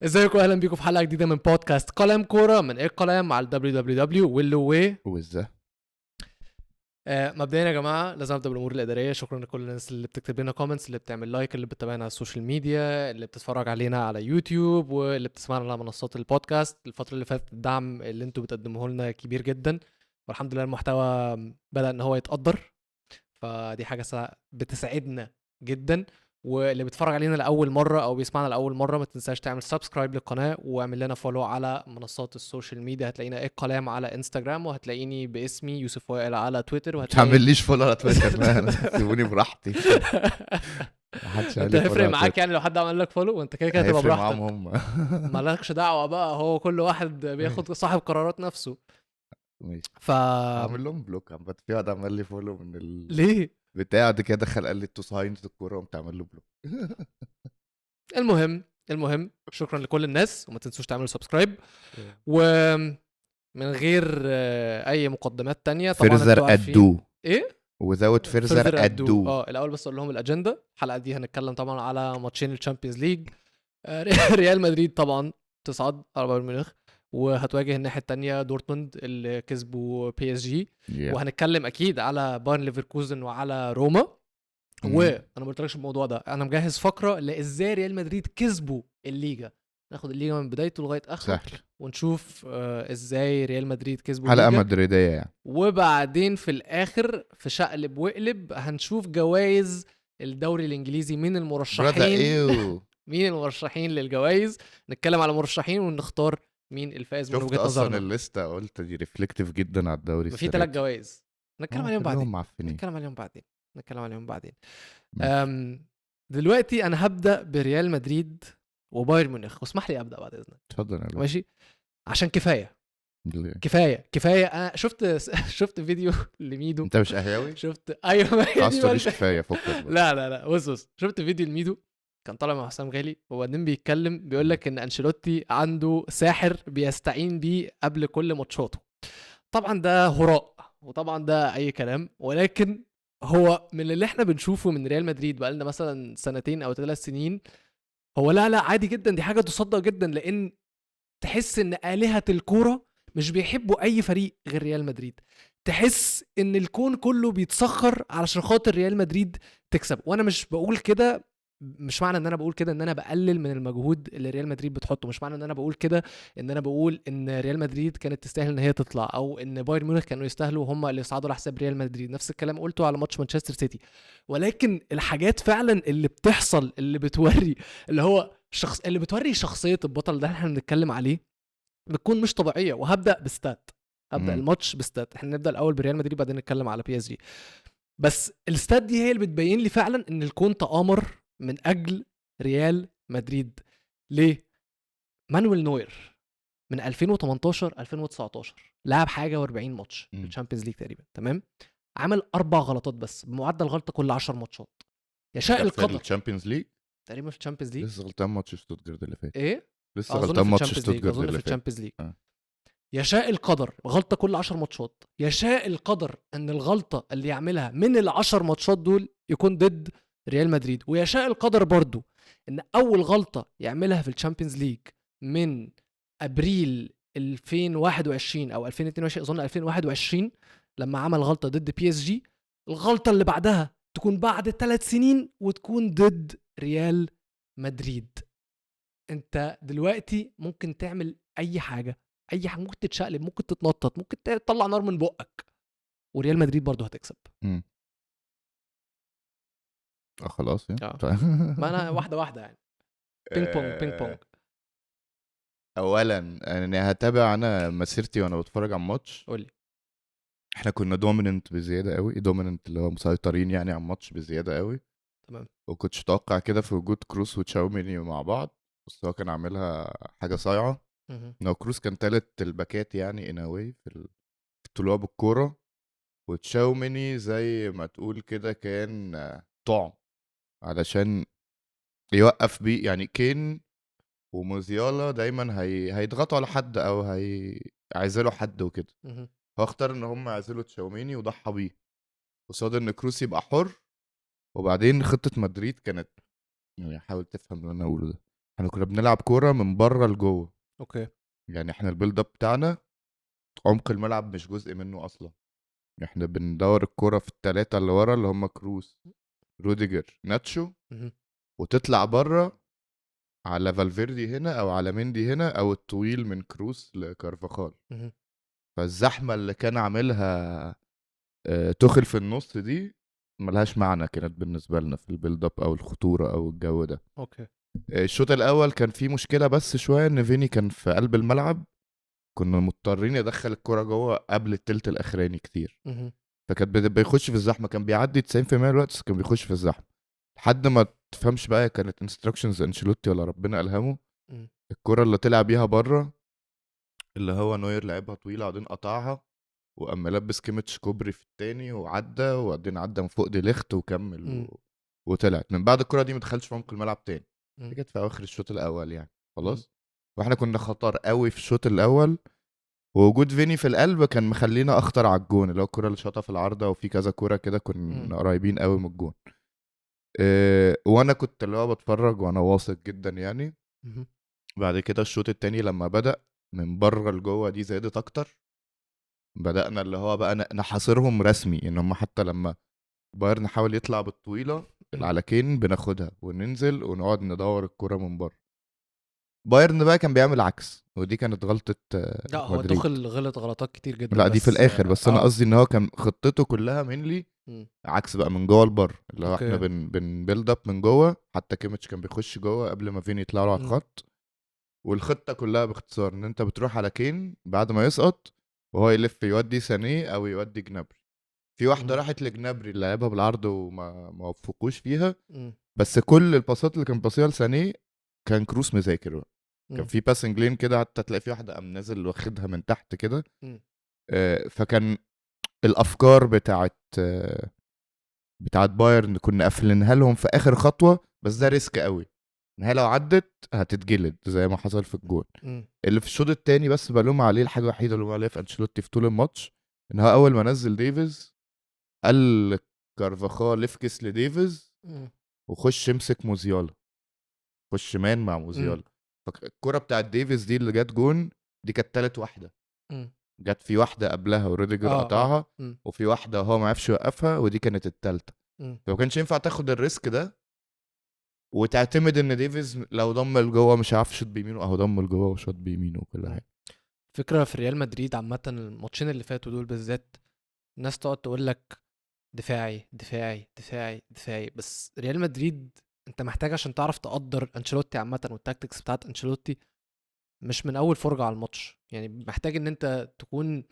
ازيكم، اهلا بيكم في حلقه جديده من بودكاست قلم كوره من ايه قلم على www واللو وازاي مبدئيا يا جماعه لازم ابدا بالامور الاداريه. شكرا لكل الناس اللي بتكتب لنا كومنتس، اللي بتعمل لايك، اللي بتتابعنا على السوشيال ميديا، اللي بتتفرج علينا على يوتيوب، واللي بتسمعنا على منصات البودكاست. الفتره اللي فاتت الدعم اللي انتوا بتقدموه لنا كبير جدا، والحمد لله المحتوى بدا ان هو يتقدر، فدي حاجه بتسعدنا جدا. واللي بيتفرج علينا لاول مره او بيسمعنا لاول مره ما تنساش تعمل سبسكرايب للقناه واعمل لنا فولو على منصات السوشيال ميديا. هتلاقينا ايه قلام على انستجرام، وهتلاقيني باسمي يوسف وائل على تويتر، تعمليش فولو على تويتر مان سيبوني براحتي. محدش قال انت لي فولو هيفرق على معاك تويتر. يعني لو حد عمل لك فولو؟ وانت كده كده هتبقى هيفرق معاهم براحتك، هم. مالكش دعوه بقى، هو كل واحد بياخد صاحب قرارات نفسه. ماشي ف هعمل لهم بلوك. عم في واحد عمل لي فولو من ليه؟ بتاع ده كده، دخل قال لي تو ساينز الكوره وقمت عامل له بلوك. المهم شكرا لكل الناس، وما تنسوش تعملوا سبسكرايب. ومن غير اي مقدمات تانية، طبعا فرزر انتوا عارفين ادو ايه وزود فرزر further ado. ادو. الاول بس اقول لهم الاجنده. الحلقه دي هنتكلم طبعا على ماتشين الشامبيونز ليج. ريال مدريد طبعا تصعد على بايرن ميونخ، وهتواجه الناحيه التانية دورتموند اللي كسبوا بي اس جي. وهنتكلم اكيد على بايرن ليفركوزن وعلى روما. وانا ما قلتلكش الموضوع ده، انا مجهز فقره لازاي ريال مدريد كسبوا الليجا. ناخد الليجا من بدايته لغايه اخره سهل، ونشوف ازاي ريال مدريد كسبوا حلقه الليجا. مدريديه يعني. وبعدين في الاخر في شقلب وقلب هنشوف جوائز الدوري الانجليزي، مين برادا المرشحين ايه. مين المرشحين للجوائز. نتكلم على مرشحين ونختار مين الفائز من شفت وجهة اصلا نظرنا. الليسته، قلت دي ريفلكتيف جدا على الدوري ما في السنه 3 دي. جوائز نتكلم عليهم بعدين. كلهم معفنين. نتكلم عليهم بعدين. ماشي. دلوقتي انا هبدا بريال مدريد وبايرن ميونخ، واسمح لي ابدا بعد اذنك. اتفضل يا باشا. ماشي، عشان كفايه ليه؟ كفايه. انا شفت فيديو لميدو. انت مش اهلاوي؟ ايوه، ما هي دي بقى عصريش كفايه فكك بقى. لا بص، شفت فيديو لميدو كان طالع مع حسام غالي، وبعدين بيتكلم بيقول لك ان انشيلوتي عنده ساحر بيستعين بيه قبل كل ماتشاته. طبعا ده هراء، وطبعا ده اي كلام، ولكن هو من اللي احنا بنشوفه من ريال مدريد بقالنا مثلا 2 أو 3 سنين. هو لا عادي جدا، دي حاجه تصدق جدا، لان تحس ان آلهة الكورة مش بيحبوا اي فريق غير ريال مدريد. تحس ان الكون كله بيتسخر علشان خاطر ريال مدريد تكسب. وانا مش بقول كده، مش معنى ان انا بقول كده ان انا بقلل من المجهود اللي ريال مدريد بتحطه، مش معنى ان انا بقول كده ان انا بقول ان ريال مدريد كانت تستاهل ان هي تطلع، او ان بايرن ميونخ كانوا يستاهلوا هم اللي يصعدوا على حساب ريال مدريد. نفس الكلام قلته على ماتش مانشستر سيتي. ولكن الحاجات فعلا اللي بتحصل، اللي بتوري اللي هو اللي بتوري شخصية البطل ده احنا بنتكلم عليه، بتكون مش طبيعيه. وهبدا بستات، هبدا الماتش بستات. احنا نبدا الاول بريال مدريد بعدين نتكلم على بي اس جي. بس الستات دي هي اللي بتبين لي فعلا ان الكون تآمر من اجل ريال مدريد. ليه؟ مانويل نوير من 2018 2019 لعب حاجه و40 ماتش في الشامبيونز ليج تقريبا، تمام؟ عمل 4 غلطات بس بمعدل غلطه كل 10 ماتشات. يشاء القدر. في الشامبيونز ليج تقريبا في الشامبيونز ليج لسه غلطان ماتش شتوتجارت اللي فات. ايه؟ لسه اظن غلطان في ماتش الشامبيونز ليج، شتوتجارت اظن اللي في فات. الشامبيونز ليج. يشاء القدر غلطة كل 10 ماتشات. يشاء القدر ان الغلطة اللي يعملها من ال10 ماتشات دول يكون ضد ريال مدريد. ويشاء القدر برضو ان اول غلطة يعملها في الشامبيونز ليج من ابريل 2021 او 2022، اظن 2021، لما عمل غلطة ضد بي اس جي، الغلطة اللي بعدها تكون بعد 3 سنين وتكون ضد ريال مدريد. انت دلوقتي ممكن تعمل اي حاجة، ممكن تتشقلب، ممكن تتنطط، ممكن تطلع نار من بقك، وريال مدريد برضو هتكسب. خلاص يعني. ما انا واحده يعني، بينج بونج. اولا انا هتابع انا مسيرتي وانا بتفرج على الماتش. قولي. احنا كنا دوميننت بزياده قوي، دوميننت اللي هو مسيطرين يعني على الماتش بزياده قوي. تمام. وكنتش اتوقع كده في وجود كروس وتشاوميني مع بعض، بس هو كان عاملها حاجه صايعه. لو كروس كان تالت الباكات يعني اناوي في طلوع بالكوره، وتشاوميني زي ما تقول كده كان طعم علشان يوقف بيه يعني. كين وموزيالا دايما هيضغطوا على حد او هيعزلوا حد وكده. هو اختار ان هم يعزلوا تشاوميني وضحى بيه قصاد ان كروس يبقى حر. وبعدين خطة مدريد كانت يعني، حاول تفهم اللي انا اقوله ده. احنا كنا بنلعب كوره من بره لجوه. اوكي. يعني احنا البيلد اب بتاعنا عمق الملعب مش جزء منه اصلا. احنا بندور الكوره في الثلاثه اللي ورا اللي هم كروس، روديجر، ناتشو، مهم. وتطلع بره على فالفيردي هنا او على مندي هنا او الطويل من كروس لكارفاخال. مهم. فالزحمه اللي كان عاملها تخل في النص دي ملهاش معنى كانت بالنسبه لنا في البيلد اب او الخطوره او الجو ده. اوكي. الشوط الاول كان فيه مشكله بس شويه ان فيني كان في قلب الملعب، كنا مضطرين ندخل الكرة جوه قبل التلت الاخراني كتير. مهم. فكان بيخش في الزحمه، كان بيعدي 90% من الوقت بس كان بيخش في الزحمه لحد ما تفهمش بقى كانت انستراكشنز انشيلوتي ولا ربنا الهمه. مم. الكرة اللي طلع بيها بره اللي هو نوير لعبها طويله وبعدين قطعها وقام ملبس كيميتش كوبري في التاني وعدى وبعدين عدى من فوق دي ليخت وكمل مم. وطلعت من بعد الكرة دي ما دخلش في عمق الملعب تاني. مم. دي كانت في اواخر الشوط الاول يعني مم. خلاص. واحنا كنا خطر قوي في الشوط الاول، ووجود فيني في القلب كان مخلينا اخطر على الجون اللي هو الكرة اللي شاطها في العارضة وفي كذا كرة كده كنا قريبين قوي من الجون. وانا كنت اللي هو بتفرج وانا واثق جدا يعني. مهم. بعد كده الشوط التاني لما بدأ من بره لجوه دي زادت اكتر. بدأنا اللي هو بقى نحاصرهم رسمي ان هم حتى لما بايرن حاول يطلع بالطويلة العلكين بناخدها وننزل ونقعد ندور الكرة من بره. بايرن بقى كان بيعمل عكس ودي كانت غلطة لا هو مدريد. تخل غلط غلطات كتير جدا لا دي في بس الاخر بس انا قصدي ان هو كان خطته كلها مينلي مم. عكس بقى من جوه لبره اللي هو احنا اوكي. بن بيلد اب من جوه. حتى كيميتش كان بيخش جوه قبل ما فيني يطلع له على مم. الخط. والخطه كلها باختصار ان انت بتروح على كين بعد ما يسقط وهو يلف يودي سانيه او يودي جنابري. في واحده مم. راحت لجنابري اللي لعبها بالعرض وما وفقوش فيها. مم. بس كل الباصات اللي كان باصيها لسانيه كان كروس مذاكر بقى. كان مم. في باسنج لين كده حتى تلاقي في واحده قام نازل واخدها من تحت كده. مم. فكان الافكار بتاعت بايرن كنا قافلينها لهم في اخر خطوه بس ده ريسك قوي ان هي لو عدت هتتجلد زي ما حصل في الجون. مم. اللي في الشوط التاني بس بلوم عليه الحاجه الوحيده اللي بلوم عليها في انشيلوتي في طول الماتش ان هو اول ما نزل ديفيز قال كارفاخال افكس لديفيز مم. وخش امسك موزيالا، خش مان مع موزيالا. فالكره بتاعت ديفيز دي اللي جت جون دي كانت تالت واحده. مم. جت في واحده قبلها وروديجر قطعها مم. وفي واحده هو ما عرفش يوقفها ودي كانت التالته. مم. فما كانش ينفع تاخد الريسك ده وتعتمد ان ديفيز لو ضم لجوه مش عارف يشوط بيمينه اهو ضم لجوه وشوط بيمينه وكل حاجه. فكرة في ريال مدريد عامة الماتشين اللي فاتوا دول بالذات الناس تقعد تقول لك دفاعي دفاعي دفاعي دفاعي، بس ريال مدريد انت محتاج عشان تعرف تقدر انشيلوتي عامة والتاكتكس بتاعت انشيلوتي مش من اول فرجة على الماتش. يعني محتاج ان انت تكون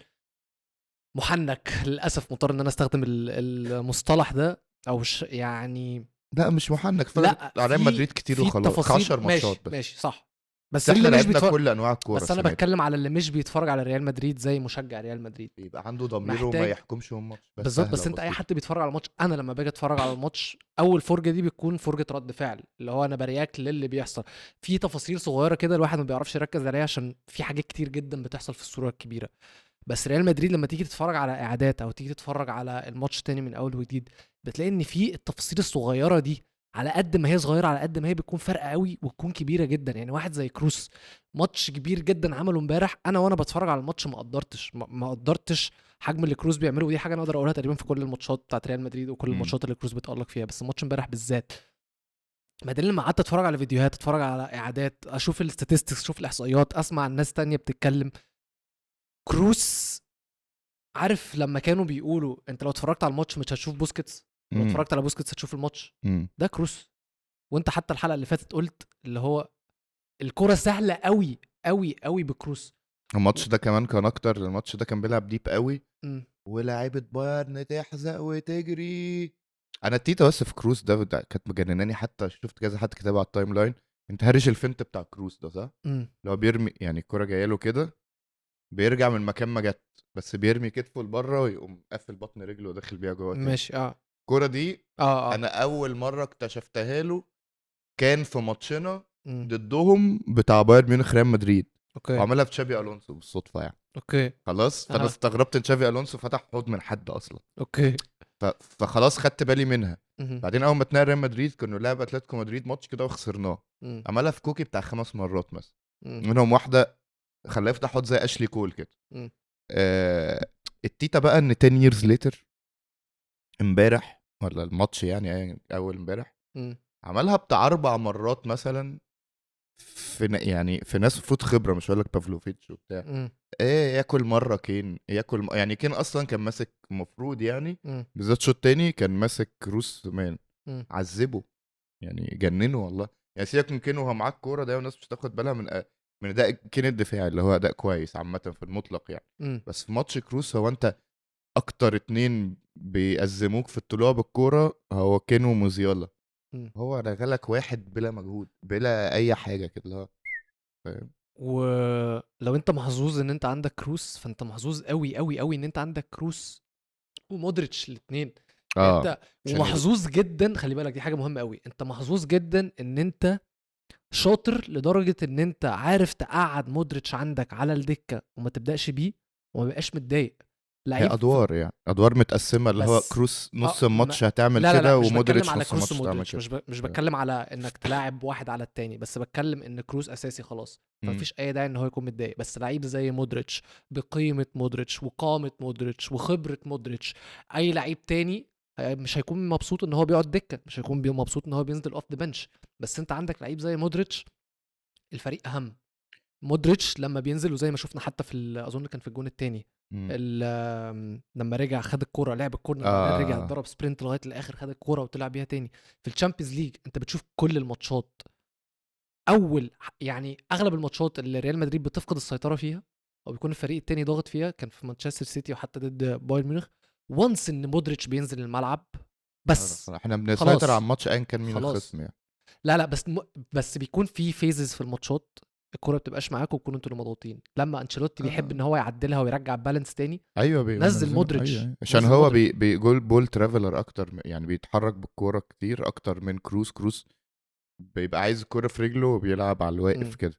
محنك للاسف مضطر ان انا استخدم المصطلح ده او يعني لا مش محنك فرق لا على ريال مدريد كتير في وخلاص التفاصيل 10 ماشي ماتشات بس. ماشي صح، بس بس احنا اللي مش لعبنا بيتفرج. كل انواع الكوره بس انا السنه دي. بتكلم على اللي مش بيتفرج على ريال مدريد زي مشجع ريال مدريد يبقى عنده ضمير وما محتاج يحكمش هم ماتش بس بالظبط. سهله بس انت اي وبسيطه. حد بيتفرج على الماتش، انا لما باجي اتفرج على الماتش اول فرجه دي بتكون فرجه رد فعل اللي هو انا برياكت للي بيحصل. في تفاصيل صغيره كده الواحد ما بيعرفش يركز عليها عشان في حاجات كتير جدا بتحصل في الصوره الكبيره. بس ريال مدريد لما تيجي تتفرج على اعادات او تيجي تتفرج على الماتش تاني من اول وجديد بتلاقي ان في التفاصيل الصغيره دي على قد ما هي صغيره على قد ما هي بتكون فرق قوي وتكون كبيره جدا. يعني واحد زي كروس ماتش كبير جدا عمله امبارح، انا وانا بتفرج على الماتش ما قدرتش حجم اللي كروس بيعمله. ودي حاجه انا اقدر اقولها تقريبا في كل الماتشات بتاعت ريال مدريد وكل الماتشات اللي كروس بيتالق فيها، بس الماتش امبارح بالذات بعدين لما قعدت اتفرج على فيديوهات اتفرج على اعادات اشوف الستاتستكس اشوف الاحصائيات اسمع الناس تانية بتتكلم. كروس عارف لما كانوا بيقولوا انت لو اتفرجت على الماتش مش هتشوف بوسكيتس، لو اتفرجت على بوسكيتس هتشوف الماتش. ده كروس. وانت حتى الحلقه اللي فاتت قلت اللي هو الكرة سهله قوي قوي قوي بكروس. الماتش ده كمان كان اكتر، الماتش ده كان بيلعب ديب قوي مم. ولاعيبه بايرن تحزق وتجري. انا التيتا بس في كروس ده كانت مجنناني، حتى شفت كذا حد كتاب على التايم لاين انت هرش الفنت بتاع كروس ده صح؟ لو بيرمي يعني الكرة جايه له كده بيرجع من مكان ما جت بس بيرمي كتفه لبره ويقوم قافل بطن رجله وداخل بيها جوه تاني. ماشي الكرة دي انا اول مره اكتشفتها له كان في ماتشنا ضدهم بتاع بايرن ميونخ ريال مدريد. اوكي. وعملها في تشافي الونسو بالصدفه يعني. اوكي خلاص فانا استغربت ان تشافي الونسو فتح حوض من حد اصلا. اوكي. فخلاص خدت بالي منها. بعدين اول ما اتنقل ريال مدريد كانوا لعب اتلتيكو مدريد ماتش كده وخسرناه، عملها في كوكي بتاع 5 مرات مثلا، منهم واحده خلاه يفتح حوض زي اشلي كول كده. التيتا بقى ان 10 years later امبارح ولا الماتش يعني اول امبارح عملها بتاع 4 مرات مثلا يعني في ناس المفروض خبره، مش هقول لك بافلوفيتش وبتاع، ايه ياكل مره كين ياكل يعني كين اصلا كان ماسك المفروض يعني بالذات شوط تاني كان ماسك كروس مان عذبه يعني جننه والله. يعني سيبك من كين وهو معاك كوره ده والناس مش هتاخد بالها من اداء كين الدفاعي اللي هو اداء كويس عامه في المطلق يعني. بس في ماتش كروس هو انت اكتر 2 بيأزموك في الطلوع بالكوره هو كين وموزيالا، هو رجلك واحد بلا مجهود بلا اي حاجه كده اللي هو فاهم. ولو انت محظوظ ان انت عندك كروس فانت محظوظ قوي قوي قوي ان انت عندك كروس ومودريتش الاثنين. انت عشان ومحظوظ جدا، خلي بالك دي حاجه مهمه قوي، انت محظوظ جدا ان انت شاطر لدرجه ان انت عارف تقعد مودريتش عندك على الدكه وما تبداش بيه وما بقاش متضايق. هي لعيب ادوار يعني ادوار متقسمه اللي هو بس كروس نص الماتش هتعمل لا لا لا، كده مش بتكلم ومودريتش على نص كروس الماتش هتعمل ومودريتش، كده. مش بتكلم على انك تلاعب واحد على التاني، بس بتكلم ان كروس اساسي خلاص، فمفيش اي داعي ان هو يكون متضايق. بس لعيب زي مودريتش بقيمه مودريتش وقامه مودريتش وخبره مودريتش، اي لعيب تاني مش هيكون مبسوط ان هو بيقعد دكه، مش هيكون مبسوط ان هو بينزل اوف ذا بنش. بس انت عندك لعيب زي مودريتش، الفريق اهم. مودريتش لما بينزل وزي ما شفنا حتى في اظن كان في الجون التاني لما رجع خد الكوره لعب الكورنر بعدين رجع ضرب سبرنت لغايه الاخر خد الكوره وطلع بيها تاني. في الشامبيونز ليج انت بتشوف كل الماتشات، يعني اغلب الماتشات اللي ريال مدريد بتفقد السيطره فيها او بيكون الفريق التاني ضاغط فيها كان في مانشستر سيتي وحتى ضد بايرن ميونخ. وانس ان مودريتش بينزل الملعب بس احنا بنسيطر على خلاص الماتش ايا كان مين خلاص. الخصم يعني. لا بس بيكون في فيزز في الماتشات الكوره بتبقاش معاك وتكونوا انتوا اللي مضغوطين. لما انشيلوتي بيحب ان هو يعدلها ويرجع بالانس تاني، ايوه نزل بينزلوا مودريتش ايوه عشان هو بيقول بول ترافلر اكتر يعني بيتحرك بالكوره كتير اكتر من كروس بيبقى عايز الكوره في رجله وبيلعب على الواقف كده.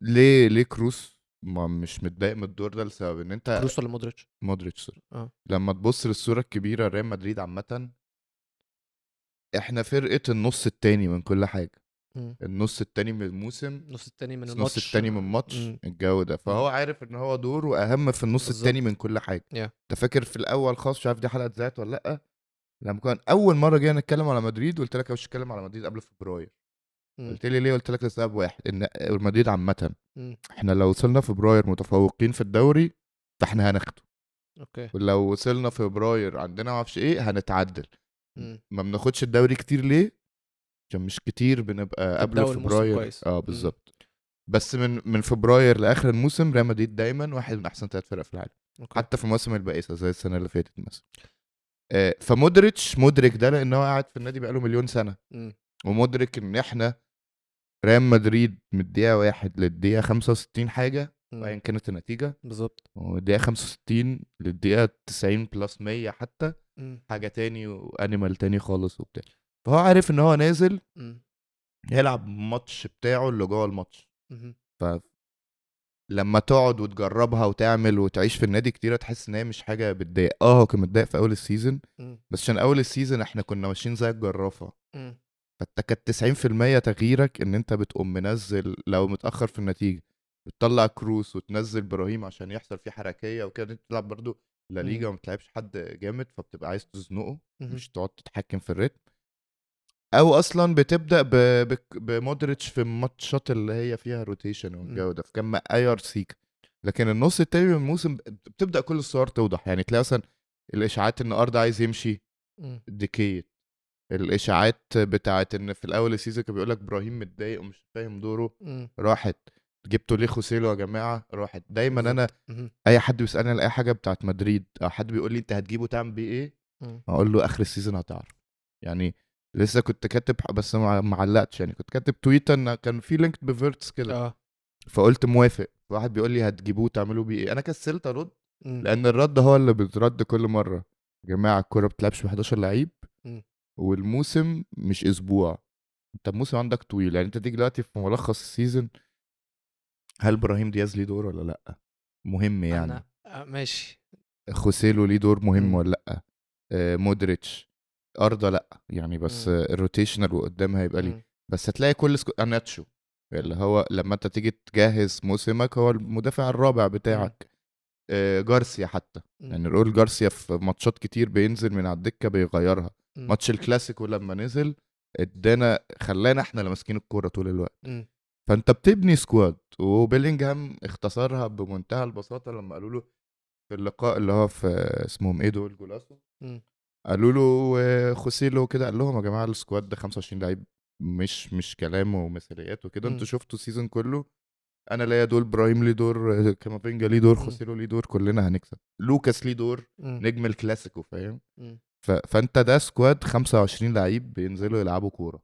ليه كروس ما مش متضايق من الدور ده لسبب ان انت كروس ولا مودريتش؟ مودريتش لما تبص للصوره الكبيره ريال مدريد عامه احنا فرقه النص التاني من كل حاجه. النص التاني من الموسم، النص التاني من النص التاني من الماتش الجو ده، فهو عارف ان هو دوره اهم في النص التاني من كل حاجه. انت فاكر في الاول خالص، مش عارف دي حلقه ذات ولا لا، لما كان اول مره جينا نتكلم على مدريد قلت لك انا مش هتكلم على مدريد قبل فبراير. قلت لي ليه؟ قلت لك لسبب واحد، ان مدريد عامه احنا لو وصلنا فبراير متفوقين في الدوري فاحنا هناخده. اوكي. ولو وصلنا فبراير عندنا معرفش ايه هنتعدل. ما بناخدش الدوري كتير ليه؟ عشان مش كتير بنبقى قبل فبراير. بالظبط. بس من فبراير لاخر الموسم ريال مدريد دايما واحد من احسن 3 فرق في العالم. حتى في مواسم البائسه زي السنه اللي فاتت مثلا. فمودريتش مدرك ده لان هو قاعد في النادي بقاله مليون سنه. ومدرك ان احنا ريال مدريد من الدقيقه 1 للدقيقه 65 حاجه وايا كانت النتيجه بالظبط، والدقيقه 65 للدقيقه 90 بلس 100 حتى حاجه تاني وانيمال تاني خالص وبتاع. فهو عارف ان هو نازل يلعب الماتش بتاعه اللي جوه الماتش. لما تقعد وتجربها وتعمل وتعيش في النادي كتير تحس ان هي مش حاجه بتضايق. هو كان متضايق في اول السيزون بس عشان اول السيزون احنا كنا ماشيين زي الجرافه. فانت كانت 90% تغييرك ان انت بتقوم منزل لو متاخر في النتيجه بتطلع كروس وتنزل ابراهيم عشان يحصل فيه حركيه وكده. انت بتلعب برضو لا ليجا وما بتلعبش حد جامد فبتبقى عايز تزنقه مش تقعد تتحكم في الريتم. او اصلا بتبدا بمودريتش في الماتشات اللي هي فيها روتيشن والجو ده فكان مقاير سيكا. لكن النص التاني من الموسم بتبدا كل الصور توضح. يعني تلاقي مثلا الاشاعات ان اردا عايز يمشي ديكيت. الاشاعات بتاعت ان في الاول السيزون كان بيقول لك ابراهيم متضايق ومش فاهم دوره راحت. جبتوا ليه خوسيلو يا جماعه؟ راحت. دايما انا اي حد بيسالني على اي حاجه بتاعت مدريد او حد بيقول لي انت هتجيبه تعمل بيه ايه اقول له اخر السيزون هتعرف. يعني لسه كنت كاتب بس ما علقتش يعني كنت كاتب تويتر ان كان في لينك بفيرتس كده فقلت موافق. واحد بيقول لي هتجيبوه تعملوا بيه ايه؟ انا كسلت ارد لان الرد هو اللي بيترد كل مره. يا جماعه الكوره بتلعبش ب 11 لعيب والموسم مش اسبوع. انت الموسم عندك طويل. يعني انت تيجي دلوقتي في ملخص السيزون هل ابراهيم دياز ليه دور ولا لا مهم يعني؟ انا ماشي. خوسيلو ليه دور مهم ولا لا؟ مودريتش اردا لا يعني، بس الروتيشنال وقدام هيبقى ليه. بس هتلاقي كل اناتشو اللي هو لما انت تيجي تجهز موسمك هو المدافع الرابع بتاعك. جارسيا حتى يعني رول جارسيا في ماتشات كتير بينزل من على الدكه بيغيرها. ماتش الكلاسيكو لما نزل ادانا خلانا احنا اللي ماسكين الكوره طول الوقت. فانت بتبني سكواد، وبيلينجهام اختصرها بمنتهى البساطه لما قالوا له في اللقاء اللي هو في اسمهم ايه دول جولاسو، قالوا له خوسيلو كده، قال لهم يا جماعه السكواد ده 25 لعيب مش كلام ومثاليات وكده، انتوا شفتوا السيزون كله، انا ليا دور، ابراهيم ليه دور، كامافينجا ليه دور، خوسيلو ليه دور، كلنا هنكسب، لوكاس ليه دور، نجم الكلاسيكو فاهم. فانت ده سكواد 25 لعيب بينزلوا يلعبوا كوره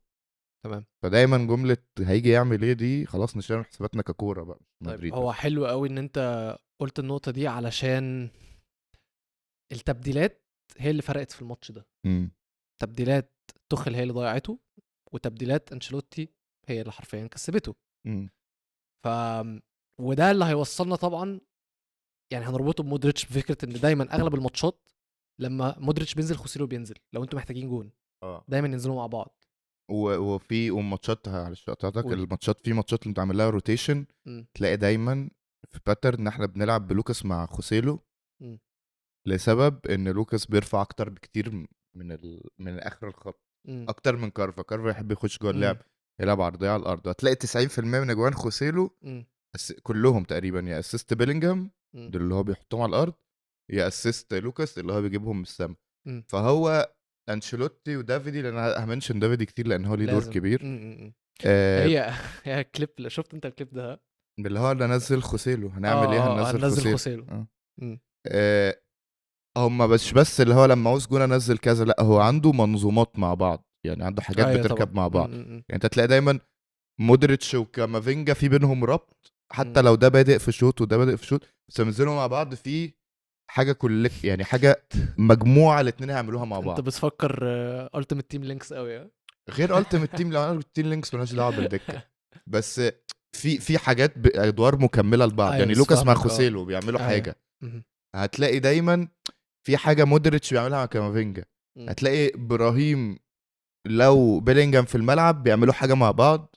تمام. فدايما جمله هيجي يعمل ايه دي خلاص نشيل حساباتنا ككوره بقى طيب مدريد. هو حلو قوي ان انت قلت النقطه دي علشان التبديلات هي اللي فرقت في الماتش ده. تبديلات توخل هي اللي ضيعته، وتبديلات انشيلوتي هي اللي حرفيا كسبته. ف وده اللي هيوصلنا طبعا، يعني هنربطه بمودريتش بفكره ان دايما اغلب الماتشات لما مودريتش بينزل خوسيلو بينزل، لو انتوا محتاجين جون دايما ينزلوا مع بعض. وفي ماتشات على قطعتك الماتشات، في ماتشات اللي بتعمل لها روتيشن تلاقي دايما في باترن ان احنا بنلعب بلوكاس مع خوسيلو لسبب ان لوكاس بيرفع اكتر بكتير من اخر الخط اكتر من كارفا يحب يخش جوه اللعب يلعب عرضيه على الارض. هتلاقي 90% من اجوان خوسيلو كلهم تقريبا يا اسيست بيلينجهام اللي هو بيحطهم على الارض، يا اسيست لوكاس اللي هو بيجيبهم من السما. فهو انشيلوتي ودافيدي، لان انا همنشن دافيدي كتير لان هو ليه دور كبير. هي كليب، شفت انت الكليب ده اللي هو اللي نزل خوسيلو، هنعمل ايه هننزل خوسيلو. هم بس اللي هو لما عاوز جون انزل كذا، لا هو عنده منظومات مع بعد، يعني عنده حاجات بتركب طبعا مع بعض. يعني انت تلاقي دايما مودريتش وكامافينجا في بينهم ربط، حتى لو ده بادئ في شوط وده بادئ في شوط، بس ينزلوا مع بعض في حاجه كلك، يعني حاجه مجموعه الاثنين هيعملوها مع بعض. انت بتفكر التيمت تيم لينكس قوي غير التيمت تيم، لو تيم لينكس مالهاش دعوه بالدكه، بس في حاجات ادوار مكمله لبعض. يعني لوكاس مع خوسيلو بيعملوا حاجه، هتلاقي دايما في حاجه مودريتش بيعملها مع كامافينجا، هتلاقي ابراهيم لو بيلينجهام في الملعب بيعملوا حاجه مع بعض،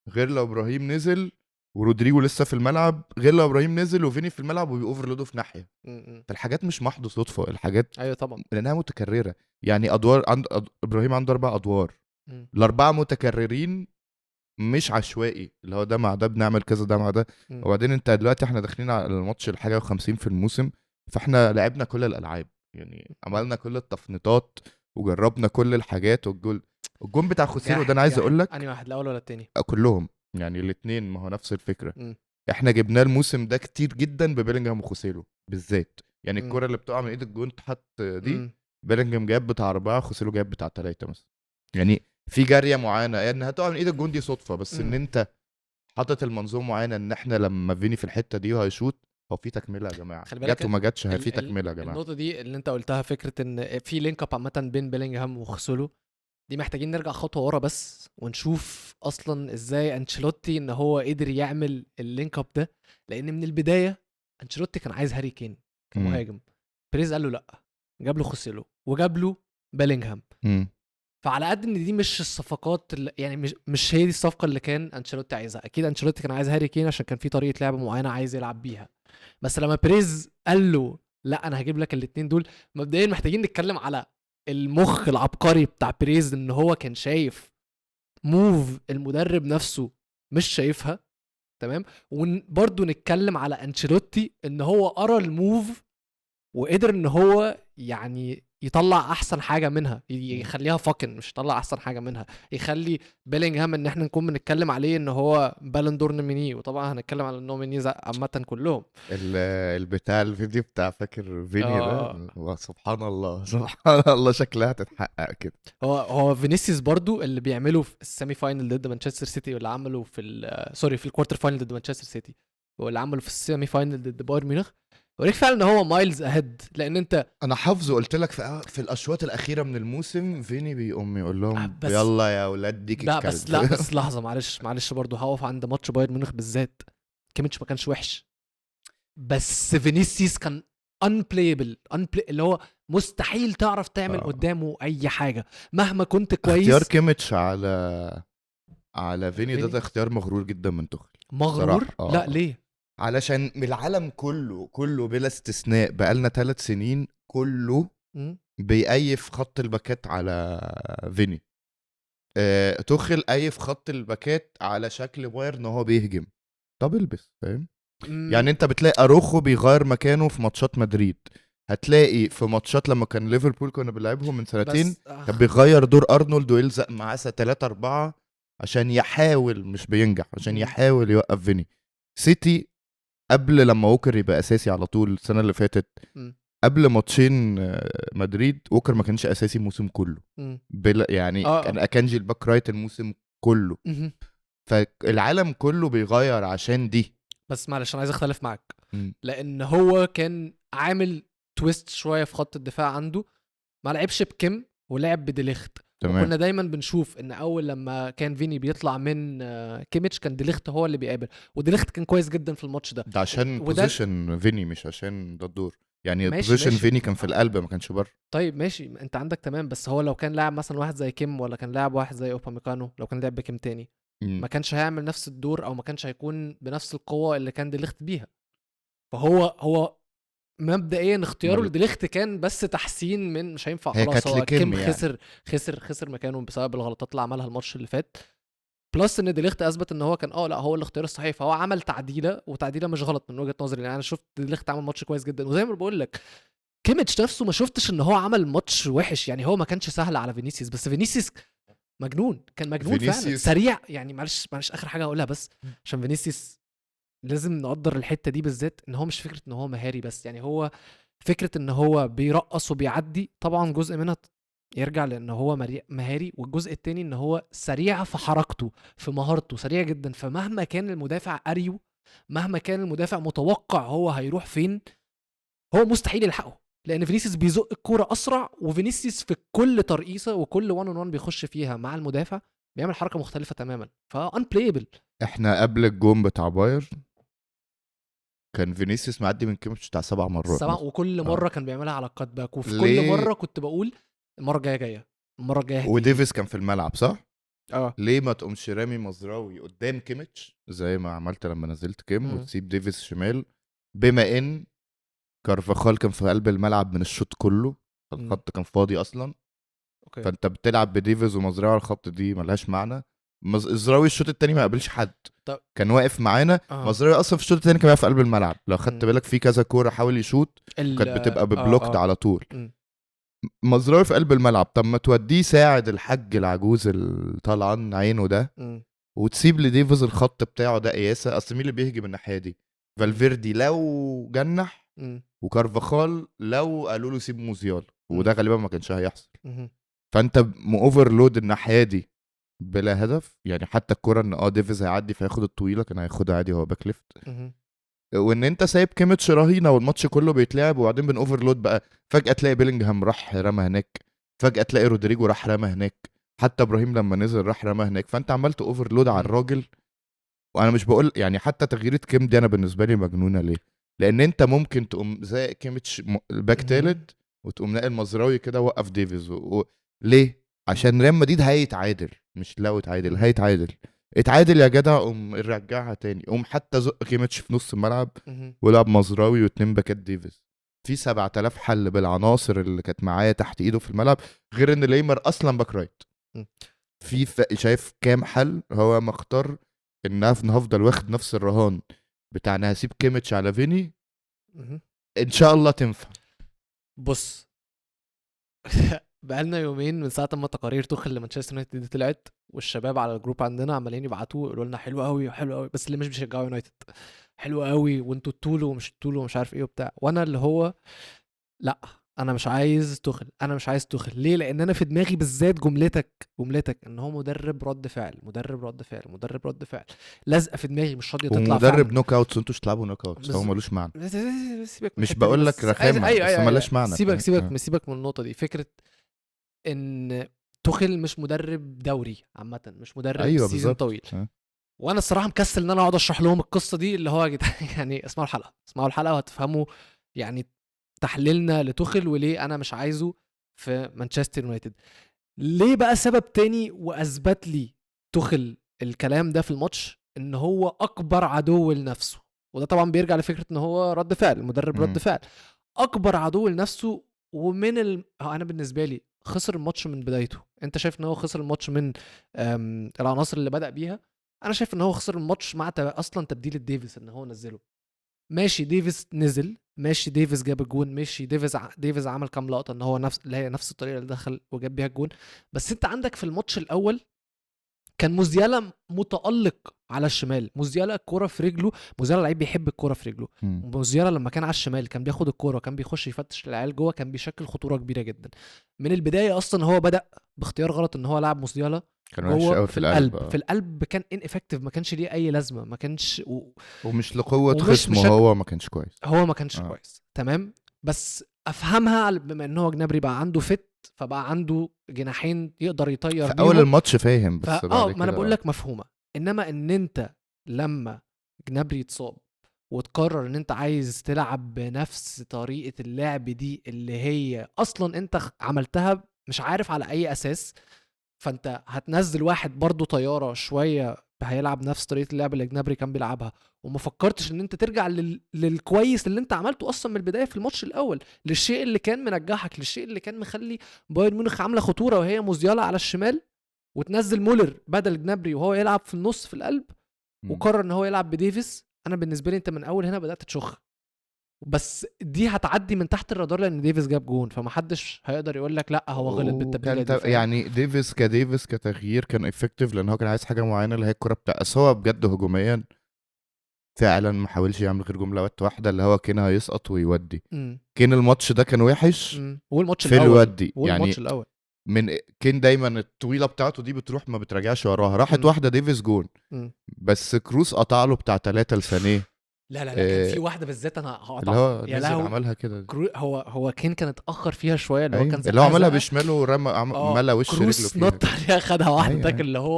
غير لو ابراهيم نزل ورودريجو لسه في الملعب، غير لو ابراهيم نزل وفيني في الملعب وبيوفرلودوا في ناحيه. فالحاجات مش محض صدفه، الحاجات ايوه طبعا لانها متكرره. يعني ادوار ابراهيم عنده 4 ادوار، الاربعه متكررين مش عشوائي، اللي هو ده مع ده بنعمل كذا، ده مع ده. وبعدين انت دلوقتي احنا داخلين على الماتش الحاجه و50 في الموسم، فاحنا لعبنا كل الالعاب، يعني عملنا كل التفنيطات وجربنا كل الحاجات. والجون بتاع خوسيلو ده انا عايز اقول لك انهي واحد، الاول ولا التاني؟ كلهم يعني الاثنين، ما هو نفس الفكره. احنا جبناه الموسم ده كتير جدا ببيلينجهام وخوسيلو بالذات. يعني الكره اللي بتقع من ايد الجون تحط دي بيلينجهام جاب بتاع 4، خوسيلو جاب بتاع 3 مثلا. يعني في جاريه معينه، يعني هتقع من ايد الجون دي صدفه، بس ان انت حاطط المنظومه معينه ان احنا لما فيني في الحته دي وهيشوط هو في تكمله يا جماعه، جت وما جاتش في تكمله يا جماعه. النقطه دي اللي انت قلتها، فكره ان في لينك اب عامه بين بيلينجهام وخوسيلو، دي محتاجين نرجع خطوه ورا بس ونشوف اصلا ازاي انشيلوتي ان هو قدر يعمل اللينك اب ده. لان من البدايه انشيلوتي كان عايز هاري كين كمهاجم، بريز قال له لا، جاب له خوسيلو وجاب له بيلينغهام. فعلى قد ان دي مش الصفقات اللي يعني مش هي دي الصفقه اللي كان انشيلوتي عايزها. اكيد انشيلوتي كان عايز هاري كين عشان كان في طريقه لعب معينه عايز يلعب بيها. بس لما بريز قال له لا انا هجيب لك الاثنين دول، مبدئيا محتاجين نتكلم على المخ العبقري بتاع بريز، ان هو كان شايف موف المدرب نفسه مش شايفها. تمام. وبرضه نتكلم على انشيلوتي ان هو قرا الموف وقدر ان هو يعني يطلع احسن حاجه منها، يخليها فاكن، مش يطلع احسن حاجه منها، يخلي بيلينغهام ان احنا نكون بنتكلم عليه ان هو بالون دور نوميني. وطبعا هنتكلم على النومينيز عامه كلهم. البتاع الفيديو بتاع فاكر فيني ده، سبحان الله سبحان الله شكلها تتحقق كده. هو فينيسيوس برضو اللي بيعمله في السيمي فاينل ضد مانشستر سيتي، واللي عمله في سوري في الكوارتر فاينل ضد مانشستر سيتي، واللي عمله في السيمي فاينل ضد بايرن ميونخ، وريك فعلا ان هو مايلز اهيد. لان انت انا حافظه، قلت لك في الاشواط الاخيره من الموسم فيني بيقوم يقول لهم يلا يا اولاد ديك الكلب. بس لحظه، معلش برضو هقف عند ماتش بايرن ميونخ بالذات. كيميتش ما كانش وحش، بس فينيسيوس كان unplayable اللي هو مستحيل تعرف تعمل آه. قدامه اي حاجه مهما كنت اختيار كويس. كيميتش على فيني فيني؟ ده اختيار مغرور جدا من توخيل مغرور؟ بصراحة. لا ليه؟ علشان من العالم كله بلا استثناء بقالنا 3 سنين كله مم. بيقيف خط الباكات على فيني. توخيل قيف خط الباكات على شكل بايرن ان هو بيهجم. طب البس فاهم. يعني انت بتلاقي اروخو بيغير مكانه في ماتشات مدريد، هتلاقي في ماتشات لما كان ليفربول كنا بنلعبهم من سنتين بس كان بيغير دور ارنولد ويلزق معاه 3-4 عشان يحاول، مش بينجح، عشان مم. يحاول يوقف فيني. سيتي قبل لما ووكر يبقى اساسي على طول السنه اللي فاتت، مم. قبل ماتشين مدريد ووكر ما كانش اساسي الموسم كله مم. بلا يعني كان اكانجي الباك رايت الموسم كله. مهم. فالعالم كله بيغير عشان دي. بس معلش انا عايز اختلف معاك، مم. لان هو كان عامل تويست شويه في خط الدفاع عنده، ما لعبش بكيم ولعب بديليخت. تمام. وكنا دايما بنشوف ان اول لما كان فيني بيطلع من كيميتش كان ديليخت هو اللي بيقابل، وديليخت كان كويس جدا في الماتش ده. ده عشان وده بوزيشن فيني مش عشان ده الدور، يعني ماشي بوزيشن ماشي فيني كان في القلب ما كانش بره. طيب ماشي انت عندك تمام، بس هو لو كان لاعب مثلا واحد زي كيم ولا كان لاعب واحد زي اوباميكانو، لو كان لعب بكيم تاني ما كانش هيعمل نفس الدور او ما كانش هيكون بنفس القوه اللي كان ديليخت بيها. فهو مبدئيا اختياره لديليخت كان بس تحسين من مش هينفع هي خلاص. كانت هو لكيم كيم يعني. خسر مكانه بسبب الغلطات اللي عملها الماتش اللي فات، بلس ان ديليخت اثبت ان هو كان لا هو الاختيار الصحيح. فهو عمل تعديله، وتعديله مش غلط من وجهه نظري، لان انا شفت ديليخت عمل ماتش كويس جدا. وزي ما بقول لك كيميتش نفسه ما شفتش ان هو عمل ماتش وحش، يعني هو ما كانش سهل على فينيسيوس، بس فينيسيوس مجنون، كان مجنون فعلا سريع. يعني معلش اخر حاجه اقولها بس عشان فينيسيوس لازم نقدر الحته دي بالذات، ان هو مش فكره ان هو مهاري بس، يعني هو فكره ان هو بيرقص وبيعدي. طبعا جزء منها يرجع لان هو مهاري، والجزء التاني ان هو سريع في حركته، في مهارته سريع جدا. فمهما كان المدافع اريو، مهما كان المدافع متوقع هو هيروح فين، هو مستحيل يلحقه، لان فينيسيوس بيزق الكوره اسرع. وفينيسيوس في كل ترقيصه وكل 1 on 1 بيخش فيها مع المدافع بيعمل حركه مختلفه تماما، فانبلايبل. احنا قبل الجون بتاع باير كان فينيسيوس معدي من كيميتش بتاع 7 مرات وكل مره كان بيعملها على الكات باك، وفي ليه؟ كل مره كنت بقول المره الجايه وديفيس كان في الملعب صح؟ اه ليه ما تقومش رامي مزراوي قدام كيميتش زي ما عملت لما نزلت كيم وتسيب ديفيس شمال، بما ان كارفاخال كان في قلب الملعب من الشوط كله، الخط كان فاضي اصلا. اوكي. فانت بتلعب بديفيز ومزراوي على الخط، دي ملهاش معنى. مزراوي الشوط التاني ما قابلش حد، كان واقف معانا. مزراوي اصلا في الشوط التاني كان واقف في قلب الملعب، لو خدت بالك في كذا كوره حاول يشوط كانت بتبقى ببلوكت على طول. مزراوي في قلب الملعب، طب ما توديه ساعد الحاج العجوز اللي طالعان عينه ده وتسيب لديفيز الخط بتاعه ده قياسه. اصل مين اللي بيهجم الناحيه دي؟ فالفيردي لو جنح وكارفاخال لو قالوا له سيب موزيال، وده غالبا ما كانش هيحصل. فانت اوفرلود الناحيه دي بلا هدف، يعني حتى الكره ان ديفيز هيعدي فياخد الطويله كان هياخدها عادي هو باك ليفت. وان انت سايب كيميتش رهينه والماتش كله بيتلعب، وبعدين بن اوفرلود بقى فجاه تلاقي بيلينجهام راح رمى هناك، فجاه تلاقي رودريجو راح رمى هناك، حتى ابراهيم لما نزل راح رمى هناك. فانت عملت اوفرلود على الراجل. وانا مش بقول يعني حتى تغييره كيم دي انا بالنسبه لي مجنونه. ليه؟ لان انت ممكن تقوم زي كيميتش باك تالت وتقوم ناقل مزراوي كده وقف ديفيز ليه؟ عشان ريال مدريد هيتعادل، مش لو اتعادل اتعادل يا جدع، قوم رجعها تاني، قوم حتى زق كيميتش في نص الملعب ولعب مزراوي واتنين باكات ديفيز. في 7000 حل بالعناصر اللي كانت معايا تحت ايده في الملعب، غير ان ليمر اصلا باك رايت. في شايف كام حل هو مختار ان هفضل واخد نفس الرهان بتاع انا هسيب كيميتش على فيني ان شاء الله تنفع. بص بقالنا يومين من ساعه ما تقارير توخل لمانشستر يونايتد دي طلعت، والشباب على الجروب عندنا عمالين يبعتوا يقولوا لنا حلو قوي حلو قوي، بس اللي مش بيشجعوا يونايتد حلو قوي وانتوا الطولوا ومش الطولوا ومش عارف ايه وبتاع. وانا اللي هو لا انا مش عايز توخل، انا مش عايز توخل. ليه؟ لان انا في دماغي بالذات جملتك ان هو مدرب رد فعل لازقه في دماغي، مش راضيه تطلع. ومدرب نوك اوتس وانتوا مش تلعبوا نوك اوتس، هو ملوش معنى. مش بقول لك رخامه بس ملهاش معنى. سيبك من النقطه دي. فكره ان توخل مش مدرب دوري عامه، مش مدرب سيزون طويل. وانا الصراحه مكسل ان انا اقعد اشرح لهم القصه دي، اللي هو يعني اسمعوا الحلقه وهتفهموا يعني تحليلنا لتوخل وليه انا مش عايزه في مانشستر يونايتد. ليه بقى سبب تاني واثبت لي توخل الكلام ده في الماتش، ان هو اكبر عدو لنفسه. وده طبعا بيرجع لفكره ان هو رد فعل المدرب، رد فعل اكبر عدو لنفسه. انا بالنسبه لي خسر الماتش من بدايته. انت شايف ان هو خسر الماتش من العناصر اللي بدأ بيها؟ انا شايف ان هو خسر الماتش مع اصلا تبديل ديفيس، ان هو نزله. ماشي ديفيس نزل، ماشي ديفيس جاب الجون، ماشي ديفيس عمل كام لقطه ان هو نفس الطريقه اللي دخل وجاب بيها الجون. بس انت عندك في الماتش الاول كان موزيالا متألق على الشمال. موزيالا الكرة في رجله، موزيالا لعيب بيحب الكرة في رجله. موزيالا لما كان على الشمال كان بياخد الكرة وكان بيخش يفتش العيال جوه، كان بيشكل خطورة كبيرة جدا. من البداية اصلا هو بدأ باختيار غلط ان هو لعب موزيالا جوه في القلب. في القلب كان ineffective، ما كانش ليه اي لازمة، ما كانش ومش لقوة خصمه، هو ما كانش كويس، هو ما كانش كويس تمام. بس افهمها بما ان هو جنابري بقى عنده فبقى عنده جناحين يقدر يطير في اول الماتش فاهم، بس ما انا بقول لك مفهومه. انما ان انت لما جنابري يتصاب وتقرر ان انت عايز تلعب بنفس طريقه اللعب دي اللي هي اصلا انت عملتها مش عارف على اي اساس، فانت هتنزل واحد برضو طياره شويه هيلعب نفس طريقه اللعب اللي جنابري كان بيلعبها، وما فكرتش ان انت ترجع للكويس اللي انت عملته اصلا من البدايه في الماتش الاول، للشيء اللي كان منجحك، للشيء اللي كان مخلي بايرن ميونخ عامله خطوره وهي موزيالا على الشمال، وتنزل مولر بدل جنابري وهو يلعب في النص في القلب، وقرر ان هو يلعب بديفيس. انا بالنسبه لي انت من اول هنا بدات تشخ، بس دي هتعدي من تحت الرادار لان ديفيس جاب جون، فمحدش هيقدر يقول لك لا هو غلط بالتبديله دي. يعني ديفيس كتغيير كان افكتيف لان هو كان عايز حاجه معينه اللي هي الكره بتاع، بس هو بجد هجوميا فعلا ما حاولش يعمل غير جمله واحده اللي هو كان هيسقط ويودي. كان الماتش ده كان وحش والماتش في الودي يعني الأول. من كان دايما الطويله بتاعته دي بتروح ما بترجعش وراها، راحت واحده ديفيس جون. بس كروس قطع له بتاع 3 لثانيه. لا كان في واحده بالذات انا هقطعها اللي هو نزل عملها كده. هو كان اتاخر فيها شويه، اللي هو كان اللي هو عملها بشماله ورمى ملا وش رجله فيها، نط عليها خدها واحده تاكل اللي هو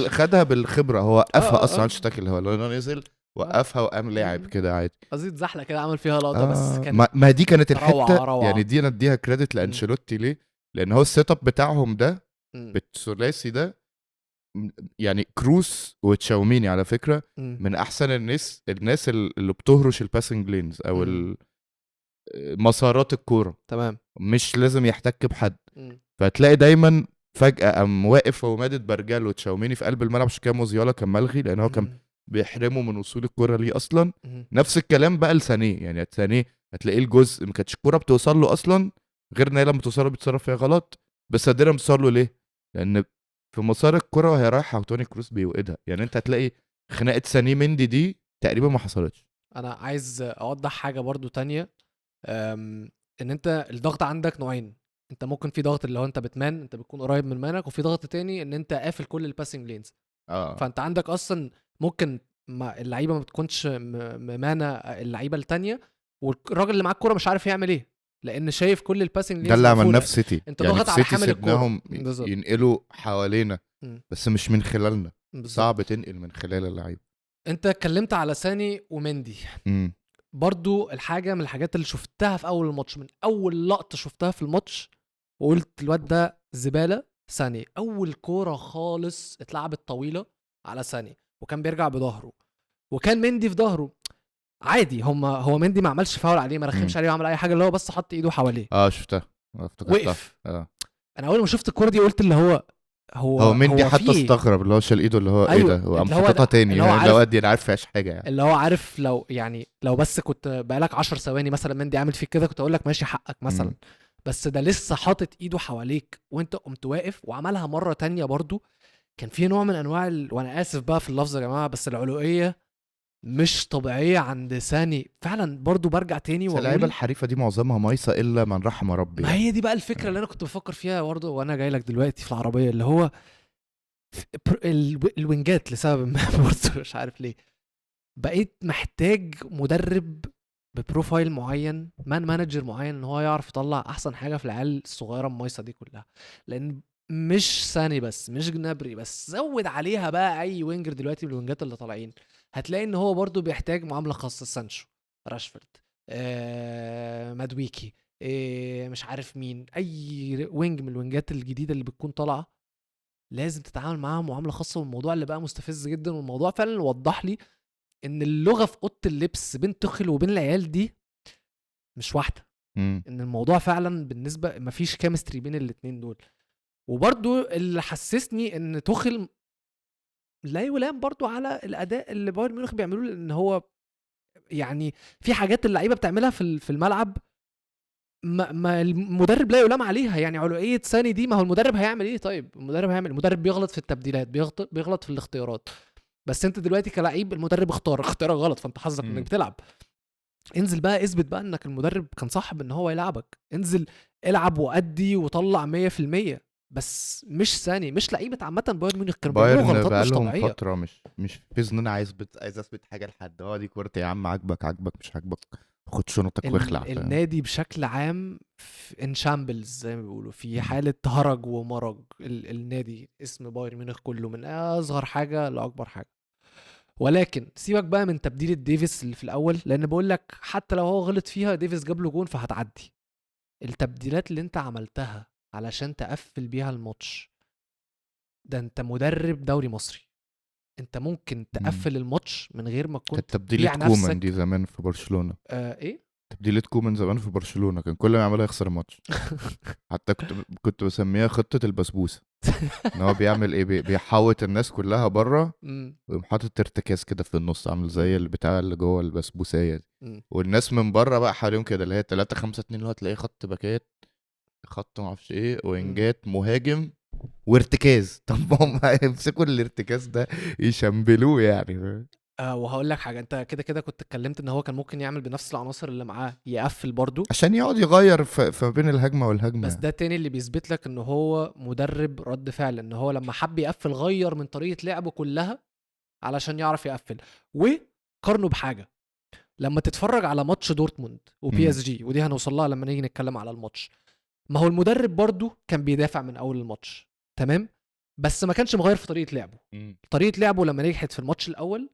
خدها بالخبره. هو وقفها اصلا مش تاكل، هو لو نزل وقفها وقام لاعب كده عادي، قصدي زحله كده عمل فيها لقطه. بس كان ما دي كانت الحته روعة. يعني دي نديها كريدت لانشيلوتي. ليه؟ لان هو السيت اب بتاعهم ده بالثلاثي ده، يعني كروس وتشاوميني على فكره من احسن الناس اللي بتهرش الباسنج لينز او مسارات الكوره، تمام، مش لازم يحتك بحد. فتلاقي دايما فجاه قام واقف ومادد برجال وتشاوميني في قلب الملعب، عشان كده موزيالا كان ملغي لان هو كان بيحرمه من وصول الكوره ليه اصلا. نفس الكلام بقى لسانيه، يعني سانيه هتلاقيه الجزء ما كانتش الكوره بتوصل له اصلا، غير ان هي لما توصل له بيتصرف فيها غلط، بس قادره بتوصل له ليه؟ لان في مسار الكرة وهي رايحة وتوني كروس بيوقدها. يعني انت هتلاقي خناقة ساني مندي دي تقريبا ما حصلتش. انا عايز اوضح حاجة برضو تانية، ان انت الضغط عندك نوعين. انت ممكن في ضغط اللي هو انت بتمان، انت بتكون قريب من مانك، وفي ضغط تاني ان انت قافل كل الباسنج لينز. فانت عندك اصلا ممكن اللعيبة ما بتكونش مانا اللعيبة التانية، والراجل اللي معاك الكرة مش عارف يعمل ايه، لان شايف كل الباسنج لينز. ده اللي عملناه في سيتي، انت ضغط على حامل الكرة ينقلوا حوالينا بس مش من خلالنا. صعب تنقل من خلال اللعيبة. انت اتكلمت على ساني ومندي. برضو الحاجة من الحاجات اللي شفتها في اول الماتش، من اول لقطة شفتها في الماتش وقلت الواد ده زبالة، ساني. اول كورة خالص اتلعبت طويلة على ساني وكان بيرجع بظهره، وكان مندي في ظهره عادي. هو مندي ما عملش فاول عليه، ما رخمش عليه وعمل اي حاجة، اللي هو بس حط ايده حواليه. شفتها وقف. انا اول ما شفت الكورة دي قلت اللي هو مندي حتى استغرب اللي هو شال ايده اللي هو أيوة. ايه ده، وقام حاططها تاني. لو ادي انا عارف فيهاش حاجه يعني، اللي هو عارف لو بس كنت بقالك 10 ثواني مثلا مندي عامل فيك كده كنت اقول لك ماشي حقك مثلا. بس ده لسه حاطط ايده حواليك وانت قمت واقف وعملها مره تانية برضو. كان في نوع من انواع وانا اسف بقى في اللفظ يا جماعه، بس العلوئيه مش طبيعيه عند ساني فعلا. برضو برجع تاني واقول اللعيبه الحريفه دي معظمها مايصه الا من رحم ربي. ما هي دي بقى الفكره اللي انا كنت بفكر فيها برضو وانا جاي لك دلوقتي في العربيه، اللي هو الوينجات لسبب ما برضو مش عارف ليه بقيت محتاج مدرب ببروفايل معين، مانجر معين، ان هو يعرف يطلع احسن حاجه في العيال الصغيره المايصه دي كلها. لان مش ساني بس، مش جنابري بس، زود عليها بقى اي وينجر دلوقتي من الوينجات اللي طالعين، هتلاقي ان هو برضو بيحتاج معامله خاصه. سانشو، راشفورد، مادويكي، مش عارف مين، اي وينج من الوينجات الجديده اللي بتكون طالعه لازم تتعامل معاها معامله خاصه. والموضوع اللي بقى مستفز جدا، والموضوع فعلا وضح لي ان اللغه في اوضه اللبس بين تخل وبين العيال دي مش واحده، ان الموضوع فعلا بالنسبه مفيش كيمستري بين الاتنين دول. وبرضو اللي حسسني ان تخل لا يلام برضو على الاداء اللي بايرن ميونخ بيعملوه، لان هو يعني في حاجات اللعيبه بتعملها في الملعب ما المدرب لا يلام عليها. يعني علوية ساني دي، ما هو المدرب هيعمل ايه؟ طيب المدرب بيغلط في التبديلات، بيغلط في الاختيارات، بس انت دلوقتي كلاعب المدرب اختارك غلط، فانت حظك انك بتلعب. انزل بقى اثبت بقى انك المدرب كان صح ان هو يلعبك، انزل العب وادي وطلع 100%. بس مش ثاني، مش لعيبه عامه بايرن ميونخ كانوا بيعملوا بايرن غلطات مش بقالهم طبيعيه. فتره مش في ان انا عايز اثبت حاجه لحد. دي كورتي يا عم، عاجبك مش عاجبك خد شنطك واخلع. النادي بشكل عام ان شامبلز زي ما بيقولوا، في حاله هرج ومرج. النادي اسم بايرن ميونخ كله من اصغر حاجه لاكبر حاجه. ولكن سيبك بقى من تبديل ديفيس اللي في الاول، لان بقول لك حتى لو هو غلط فيها ديفيس جاب له جون فهتعدي. التبديلات اللي انت عملتها علشان تقفل بيها الماتش، ده انت مدرب دوري مصري، انت ممكن تقفل الماتش من غير ما كنت تبديلة كومان دي زمان في برشلونة. ايه تبديلة كومان زمان في برشلونة كان كل ما يعملها يخسر الماتش. حتى كنت بسميها خطة البسبوسة. ان هو بيعمل ايه؟ بيحوط الناس كلها بره ويقوم حاطط ارتكاز كده في النص، عامل زي البتاع اللي جوه البسبوسية دي. والناس من بره بقى حواليهم كده، اللي هي 3-5-2، اللي هو تلاقيه خط باكات، خط معرفش ايه، وينجات، مهاجم، وارتكاز. طب هم هيمسكوا الارتكاز ده يشمبلوه يعني. وهقول لك حاجه، انت كده كنت اتكلمت ان هو كان ممكن يعمل بنفس العناصر اللي معاه يقفل برضو عشان يقعد يغير في بين الهجمه والهجمه. بس ده تاني اللي بيثبت لك ان هو مدرب رد فعل، ان هو لما حب يقفل غير من طريقه لعبه كلها علشان يعرف يقفل. وقارنه بحاجه، لما تتفرج على ماتش دورتموند وبي اس جي، ودي هنوصل لها لما نيجي نتكلم على الماتش، ما هو المدرب برضو كان بيدافع من اول الماتش تمام، بس ما كانش مغير في طريقه لعبه. طريقه لعبه لما نجحت في الماتش الاول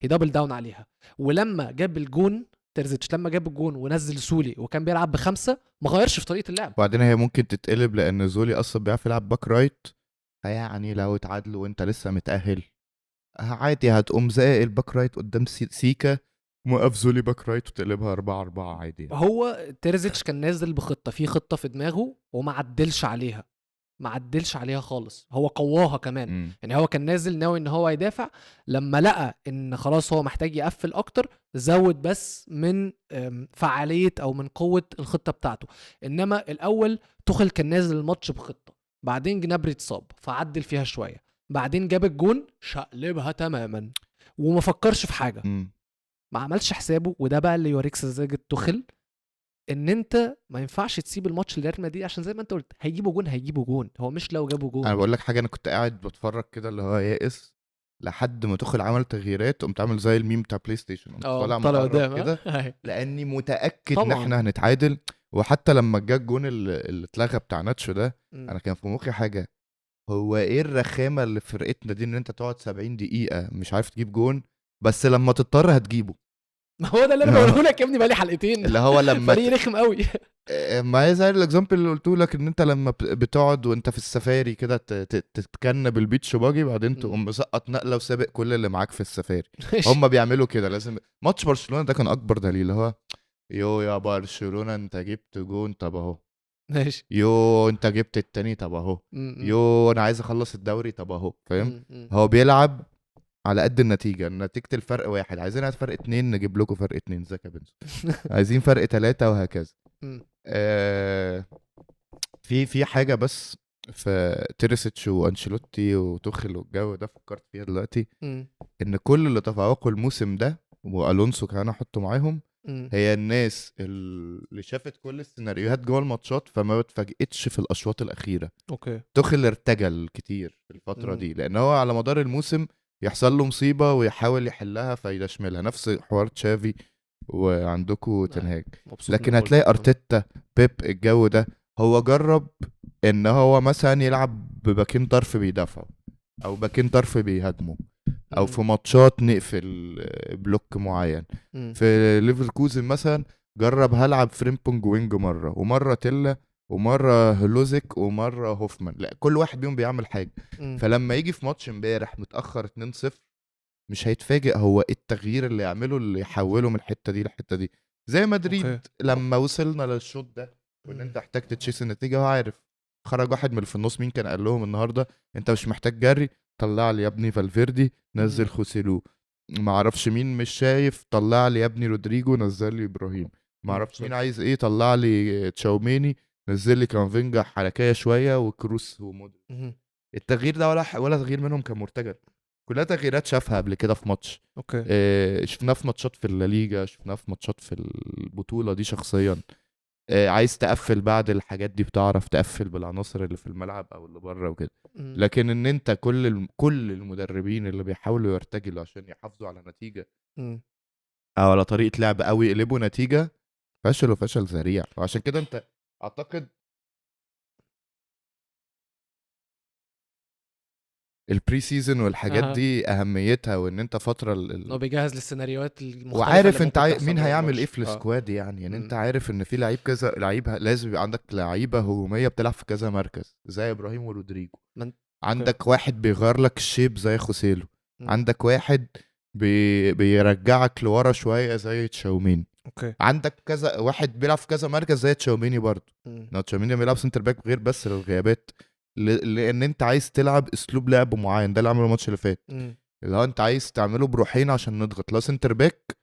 يدبل داون عليها، ولما جاب الجون تيرزيتش، لما جاب الجون ونزل سولي وكان بيلعب ب5 ما غيرش في طريقه اللعب. وبعدين هي ممكن تتقلب لان زولي اصلا بيعرف يلعب باك رايت، فيعني لو اتعادلوا وانت لسه متاهل عادي هتقوم زي الباك رايت قدام سيكا، موقف زولي باك رايت وتقلبها 4-4 عادي يعني. هو تيرزيتش كان نازل بخطه، في خطه في دماغه وما عدلش عليها، ما عدلش عليها خالص، هو قواها كمان. يعني هو كان نازل ناوي ان هو يدافع، لما لقى ان خلاص هو محتاج يقفل اكتر زود بس من فعالية او من قوة الخطة بتاعته. انما الاول تخل كان نازل الماتش بخطة، بعدين جنابري اتصاب فعدل فيها شوية، بعدين جاب الجون شقلبها تماما وما فكرش في حاجة، ما عملش حسابه. وده بقى اللي يوريك سذاجة تخل، ان انت ما ينفعش تسيب الماتش لريال مدريد، عشان زي ما انت قلت هيجيبوا جون. هو مش لو جابوا جون. انا بقول لك حاجه، انا كنت قاعد بتفرج كده اللي هو يائس لحد ما تخل عمل تغييرات، قمت عامل زي الميم بتاع بلاي ستيشن، طالع قدام كده لاني متاكد طبعاً. ان احنا هنتعادل. وحتى لما جه الجون اللي اتلغى بتاع ناتشو ده، انا كان في مخي حاجه، هو ايه الرخامه اللي في فرقتنا دي ان انت تقعد 70 دقيقه مش عارف تجيب جون، بس لما تضطر هتجيبه. ما هو ده اللي انا بقوله لك يا ابني بقالي حلقتين، اللي هو لما فريق رخم قوي. ما هي زي الاكزامبل اللي قلته لك، ان انت لما بتقعد وانت في السفاري كده تتكنب البيتش باجي، بعدين تقوم مسقط نقله وسابق كل اللي معاك في السفاري. هم بيعملوا كده. لازم ماتش برشلونه ده كان اكبر دليل، اللي هو يا برشلونه انت جبت جون، طب اهو ماشي، انت جبت التاني، طب اهو انا عايز اخلص الدوري، طب اهو فاهم. هو بيلعب على قد النتيجة، نتيجة الفرق 1 عايزين فرق 2 نجيب لكم فرق 2 زي كابنز، عايزين فرق 3 وهكذا. في حاجة بس في تيريسيتش وانشيلوتي وتوخل والجو ده فكرت فيها دلوقتي، ان كل اللي تفوقوا الموسم ده والونسو كان احطه معاهم، هي الناس اللي شافت كل السيناريوهات جوه الماتشات فما اتفاجئتش في الاشواط الاخيره. اوكي، توخل ارتجل كتير في الفتره دي، لان هو على مدار الموسم يحصل له مصيبه ويحاول يحلها فيشملها، نفس حوار تشافي وعندكوا تنهاج. لكن هتلاقي ارتيتا، بيب، الجو ده هو جرب ان هو مثلا يلعب بباكين طرف بيدافعوا او باكين طرف بيهاجموا، او في ماتشات نقفل بلوك معين. في ليفركوزن مثلا جرب هلعب فريمبونج وينج مره، ومره تيلا، ومره هلوزيك، ومره هوفمان. لا كل واحد بيهم بيعمل حاجه. فلما يجي في ماتش امبارح متاخر 2-0 مش هيتفاجئ هو ايه التغيير اللي يعمله اللي يحوله من الحته دي للحته دي. زي مدريد أوكي. لما وصلنا للشوط ده وان انت احتاجت تشيس النتيجه، هو عارف خرج واحد من اللي في النص. مين كان قال لهم النهارده انت مش محتاج جري؟ طلع لي يا ابني فالفيردي، نزل خوسيلو. ما اعرفش مين مش شايف، طلع لي يا ابني رودريجو، نزل لي ابراهيم. ما اعرفش مين عايز ايه، طلع لي تشاوميني، نزل لي كامافينجا حركيه شويه وكروس ومودريتش. التغيير ده ولا تغيير منهم كان مرتجل، كلها تغييرات شافها قبل كده في ماتش. اوكي. شفناه في ماتشات في الليجا، شفناه في ماتشات في البطوله دي شخصيا. عايز تقفل بعد الحاجات دي بتعرف تقفل بالعناصر اللي في الملعب او اللي بره وكده. لكن ان انت كل المدربين اللي بيحاولوا يرتجلوا عشان يحافظوا على نتيجه او على طريقه لعب او يقلبوا نتيجه، فشلوا فشل ذريع. وعشان كده انت اعتقد البري سيزون والحاجات دي اهميتها، وان انت فتره انه بيجهز للسيناريوهات المختلفه وعارف اللي انت ممكن تحصل مين جوه هيعمل الماتش. ايه في السكواد يعني انت عارف ان في لعيب كذا لعيب لازم يبقى عندك لعيبه هجوميه بتلعب في كذا مركز زي ابراهيم ورودريجو. عندك واحد بيغير لك الشيب زي خوسيلو. عندك واحد بيرجعك لورا شويه زي تشاوميني. عندك كذا واحد بيلعب في كذا مركز زي تشاوميني برضه. تشاوميني بيلعب سنتر باك غير بس للغيابات، لان انت عايز تلعب اسلوب لعب معين. ده اللي عمله الماتش اللي فات، اللي هو انت عايز تعمله بروحين عشان نضغط. لا سنتر باك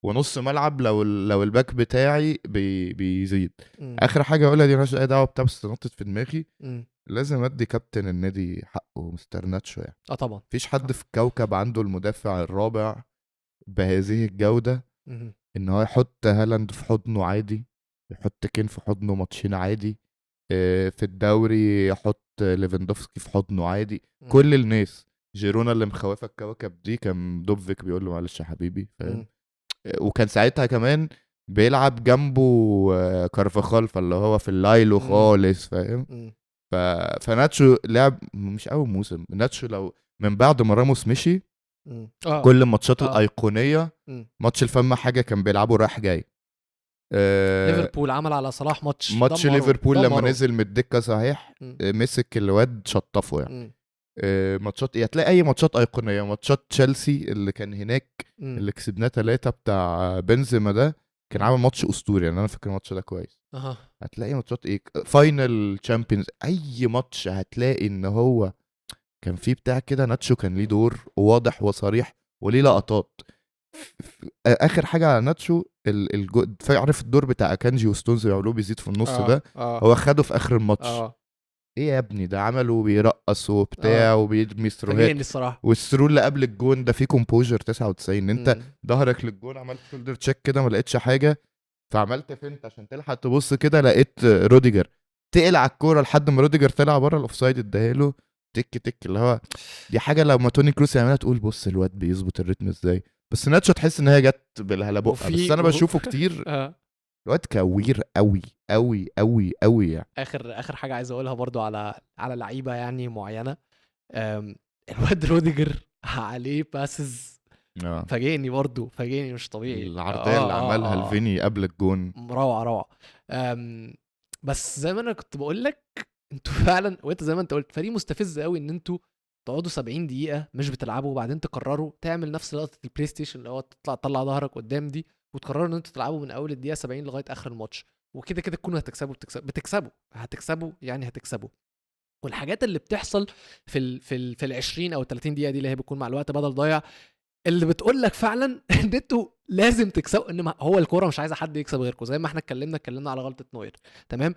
ونص ملعب لو الباك بتاعي بيزيد. اخر حاجه اقولها دي مالهاش اي دعوه بتاع، بس نطت في دماغي. لازم ادي كابتن النادي حقه مستر ناتشو يعني. طبعا مفيش حد في الكوكب عنده المدافع الرابع بهذه الجوده، ان هو يحط هالاند في حضنه عادي، يحط كين في حضنه ماتشين عادي، في الدوري يحط ليفاندوفسكي في حضنه عادي. كل الناس جيرونا اللي مخوفه الكوكب دي كان دوفيك بيقول له معلش يا حبيبي، فاهم؟ وكان ساعتها كمان بيلعب جنبه كارفاخال، فاللي هو في اللايلو خالص، فاهم؟ فناتشو لعب مش اول موسم. ناتشو لو من بعد ما راموس مشي كل الماتشات الايقونيه ماتش الفما حاجه كان بيلعبه رايح جاي. ليفربول عمل على صلاح ماتش ليفربول لما نزل من الدكه صحيح مسك الواد شطفه يعني. ماتشات هتلاقي اي ماتشات ايقونيه. ماتشات تشيلسي اللي كان هناك اللي كسبناه 3 بتاع بنزيما ده كان عامل ماتش اسطوري يعني. انا فاكر الماتش ده كويس. هتلاقي ماتشات ايه فاينل تشامبيونز، اي ماتش هتلاقي ان هو كان فيه بتاع كده. ناتشو كان ليه دور واضح وصريح وليه لقطات. اخر حاجه على ناتشو عارف الدور بتاع اكانجي وستونز بيعملوه بيزيد في النص ده هو خده في اخر الماتش. ايه يا ابني ده عمله بيرقص وبتاع وبيرمي ثروهات، والثرو اللي قبل الجون ده فيه كومبوجر 99. انت ظهرك للجون عملت شولدر تشيك كده ما لقيتش حاجه، فعملت فنت عشان تلحق تبص كده لقيت روديجر تقلع الكوره لحد ما روديجر طلع بره الاوفسايد اداله تك تك. اللي هو دي حاجه لما توني كروس يعملها تقول بص الواد بيظبط الريتم ازاي. بس ناتشو تحس ان هي جت بالهلبقه، بس انا بشوفه كتير الواد كوير قوي قوي قوي قوي يعني. اخر حاجه عايز اقولها برضو على لعيبه يعني معينه. الواد روديجر عليه باسز فاجئني برضو، فاجئني مش طبيعي. العرضيه اللي عملها الفيني قبل الجون روعه. بس زي ما انا كنت بقول لك انتوا فعلا، وانت زي ما انت قلت فريق مستفز قوي ان انتوا تقعدوا 70 دقيقه مش بتلعبوا وبعدين تقرروا تعمل نفس لقطه البلاي ستيشن اللي هو تطلع ظهرك قدام دي، وتقرروا ان انتوا تلعبوا من اول الدقيقه 70 لغايه اخر الماتش، وكده كده تكونوا هتكسبوا. والحاجات اللي بتحصل في ال 20 او 30 دقيقه دي اللي هي بتكون مع الوقت بدل ضايع اللي بتقول لك فعلا ان انتوا لازم تكسبوا، ان هو الكوره مش عايزه حد يكسب غيركم. زي ما احنا اتكلمنا على غلطه نوير، تمام.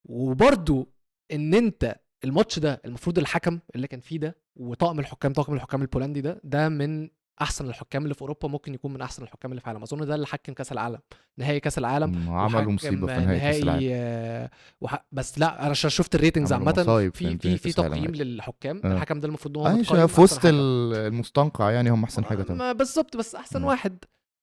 وبرده ان انت الماتش ده المفروض الحكم اللي كان فيه ده وطاقم الحكام البولندي ده من احسن الحكام اللي في اوروبا، ممكن يكون من احسن الحكام اللي في العالم. اظن ده اللي حكم كاس العالم، نهائي كاس العالم، عملوا مصيبه في نهائي كاس العالم. بس لا انا شفت الريتنجز عامه في تقييم للحكام. الحكم ده المفروض هو متقيم في وسط المستنقع يعني، هم احسن حاجه طبعا بالظبط، بس احسن واحد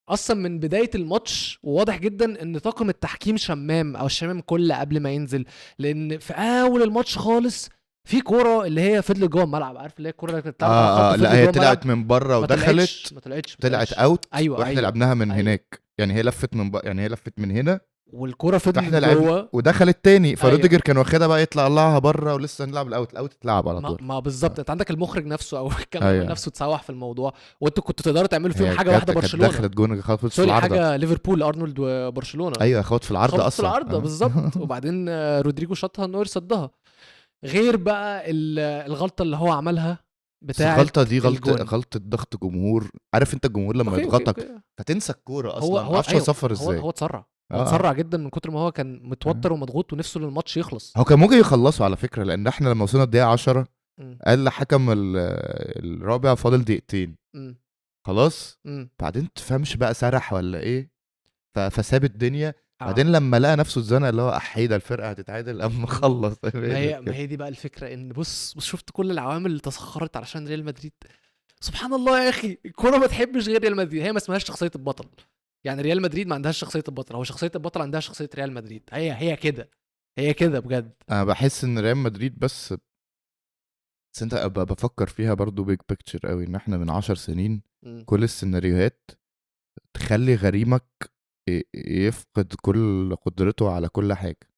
اصلا من بدايه الماتش. وواضح جدا ان طاقم التحكيم الشمام كله قبل ما ينزل، لان في اول الماتش خالص في كوره اللي هي فضلت جوه الملعب، عارف اللي هي الكوره اللي كانت لا هي طلعت من بره ودخلت ما طلعتش طلعت اوت. أيوة واحنا لعبناها من هناك يعني هي لفت يعني هي لفت من هنا والكرة فضلت فاحنا لعبنا جوه. ودخلت تاني، ايوه فروديجر كان واخدها بقى يطلع لها بره ولسه نلعب الاوت اتلعب على طول. ما بالظبط، انت عندك المخرج نفسه او الكاميرا ايوه نفسه تسوح في الموضوع، وانتوا كنتوا تقدروا تعملوا فيهم هي حاجه واحده كانت برشلونه. دخلت جون خبطت في سوري، العارضه. حاجه ليفربول ارنولد وبرشلونه. ايوه خبطت في العارضه خبطت في اصلا العارضه بالظبط. وبعدين رودريجو شاطها نوير صدها. غير بقى الغلطه اللي هو عملها بس بتاعه الغلطه دي الجون. غلطه ضغط جمهور. عارف انت الجمهور لما اوكي يضغطك فتنسى الكوره هو اصلا، ما هو اعرفش ايوه اصفر هو ازاي. هو اتسرع. هو اه اتسرع جدا من كتر ما هو كان آه. متوتر ومضغوط ونفسه للماتش يخلص. هو كان ممكن يخلصوا على فكره، لان احنا لما وصلنا الدقيقه 10 م- قال لحكم الرابع فاضل دقيقتين م- خلاص. م. بعدين تفهمش بقى سرح ولا ايه، فساب الدنيا. اه بعدين لما لقى نفسه اتزنق اللي هو احيده الفرقه هتتعادل قام خلص. ما هي دي بقى الفكره، ان بص شفت كل العوامل اللي تسخرت علشان ريال مدريد. سبحان الله يا اخي، الكوره ما تحبش غير ريال مدريد. هي ما اسمهاش شخصيه البطل. يعني ريال مدريد ما عندهاش شخصيه البطل، هو شخصيه البطل عندها شخصيه ريال مدريد. هي كده، هي كده بجد. انا بحس ان ريال مدريد بس انت ابقى بفكر فيها برضو بيج بيكتشر قوي، ان احنا من 10 سنين م- كل السيناريوهات تخلي غريمك يفقد كل قدرته على كل حاجه.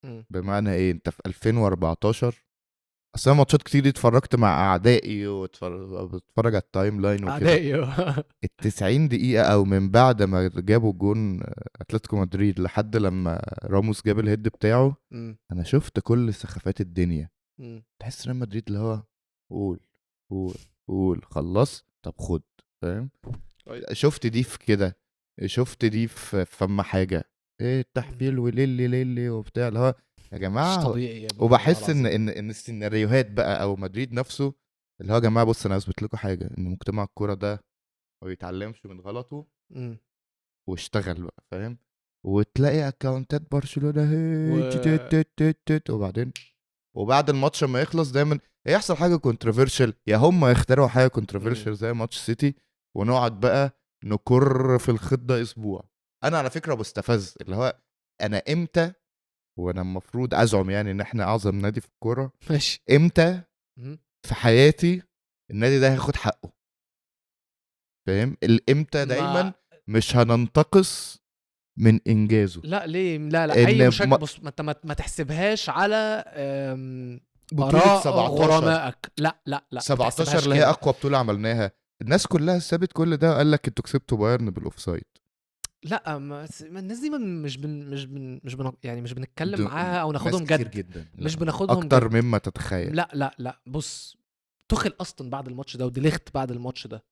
م. بمعنى ايه؟ انت في 2014 اصل انا ماتشات كتير دي اتفرجت مع اعدائي وبتفرج على التايم لاين وكده. اعدائي ال90 دقيقة او من بعد ما جابوا جون اتلتيكو مدريد لحد لما راموس جاب الهيد بتاعه، م- انا شفت كل سخافات الدنيا. م. تحس ريال مدريد اللي هو قول قول قول خلص طب خد، فاهم؟ شفت دي في كده، شفت دي في فما حاجة ايه التحفيل وليلي ليلي وبتاع اللي هو يا مش جماعة. طبيعي يا ابني والله وبحس ان العظيم. ان السيناريوهات بقى او مدريد نفسه اللي هو يا جماعه بص انا اثبت لكم حاجه، ان مجتمع الكوره ده ما بيتعلمش من غلطه م. واشتغل بقى، فاهم؟ وتلاقي اكونتات برشلونه و وبعدين وبعد الماتش ما يخلص دايما يحصل حاجه كونتروفيرشال، يا هم يخترعوا حاجه م. كونتروفيرشال زي ماتش سيتي ونقعد بقى نكر في الخطه اسبوع. انا على فكره بستفز اللي هو انا امتى وانا المفروض ازعم يعني ان احنا اعظم نادي في الكوره، ماشي. امتى م. في حياتي النادي ده هياخد حقه؟ فاهم الامتى؟ دايما ما مش هننتقص من انجازه. لا ليه، لا اي ان مشاكل. بص ما تحسبهاش على بطولة اراء 17 غرمائك. لا ما 17 تحسبهاش اللي هي كده. اقوى بطولة عملناها، الناس كلها سابت كل ده وقال لك انتوا كسبتوا بايرن بالاوفسايد. لا ما الناس دي يعني مش بنتكلم معاها او ناس ناخدهم كتير جد. جدا، مش لا بناخدهم اكتر جد. مما تتخيل. لا بص، تخل اصلا بعد الماتش ده وديليخت بعد الماتش ده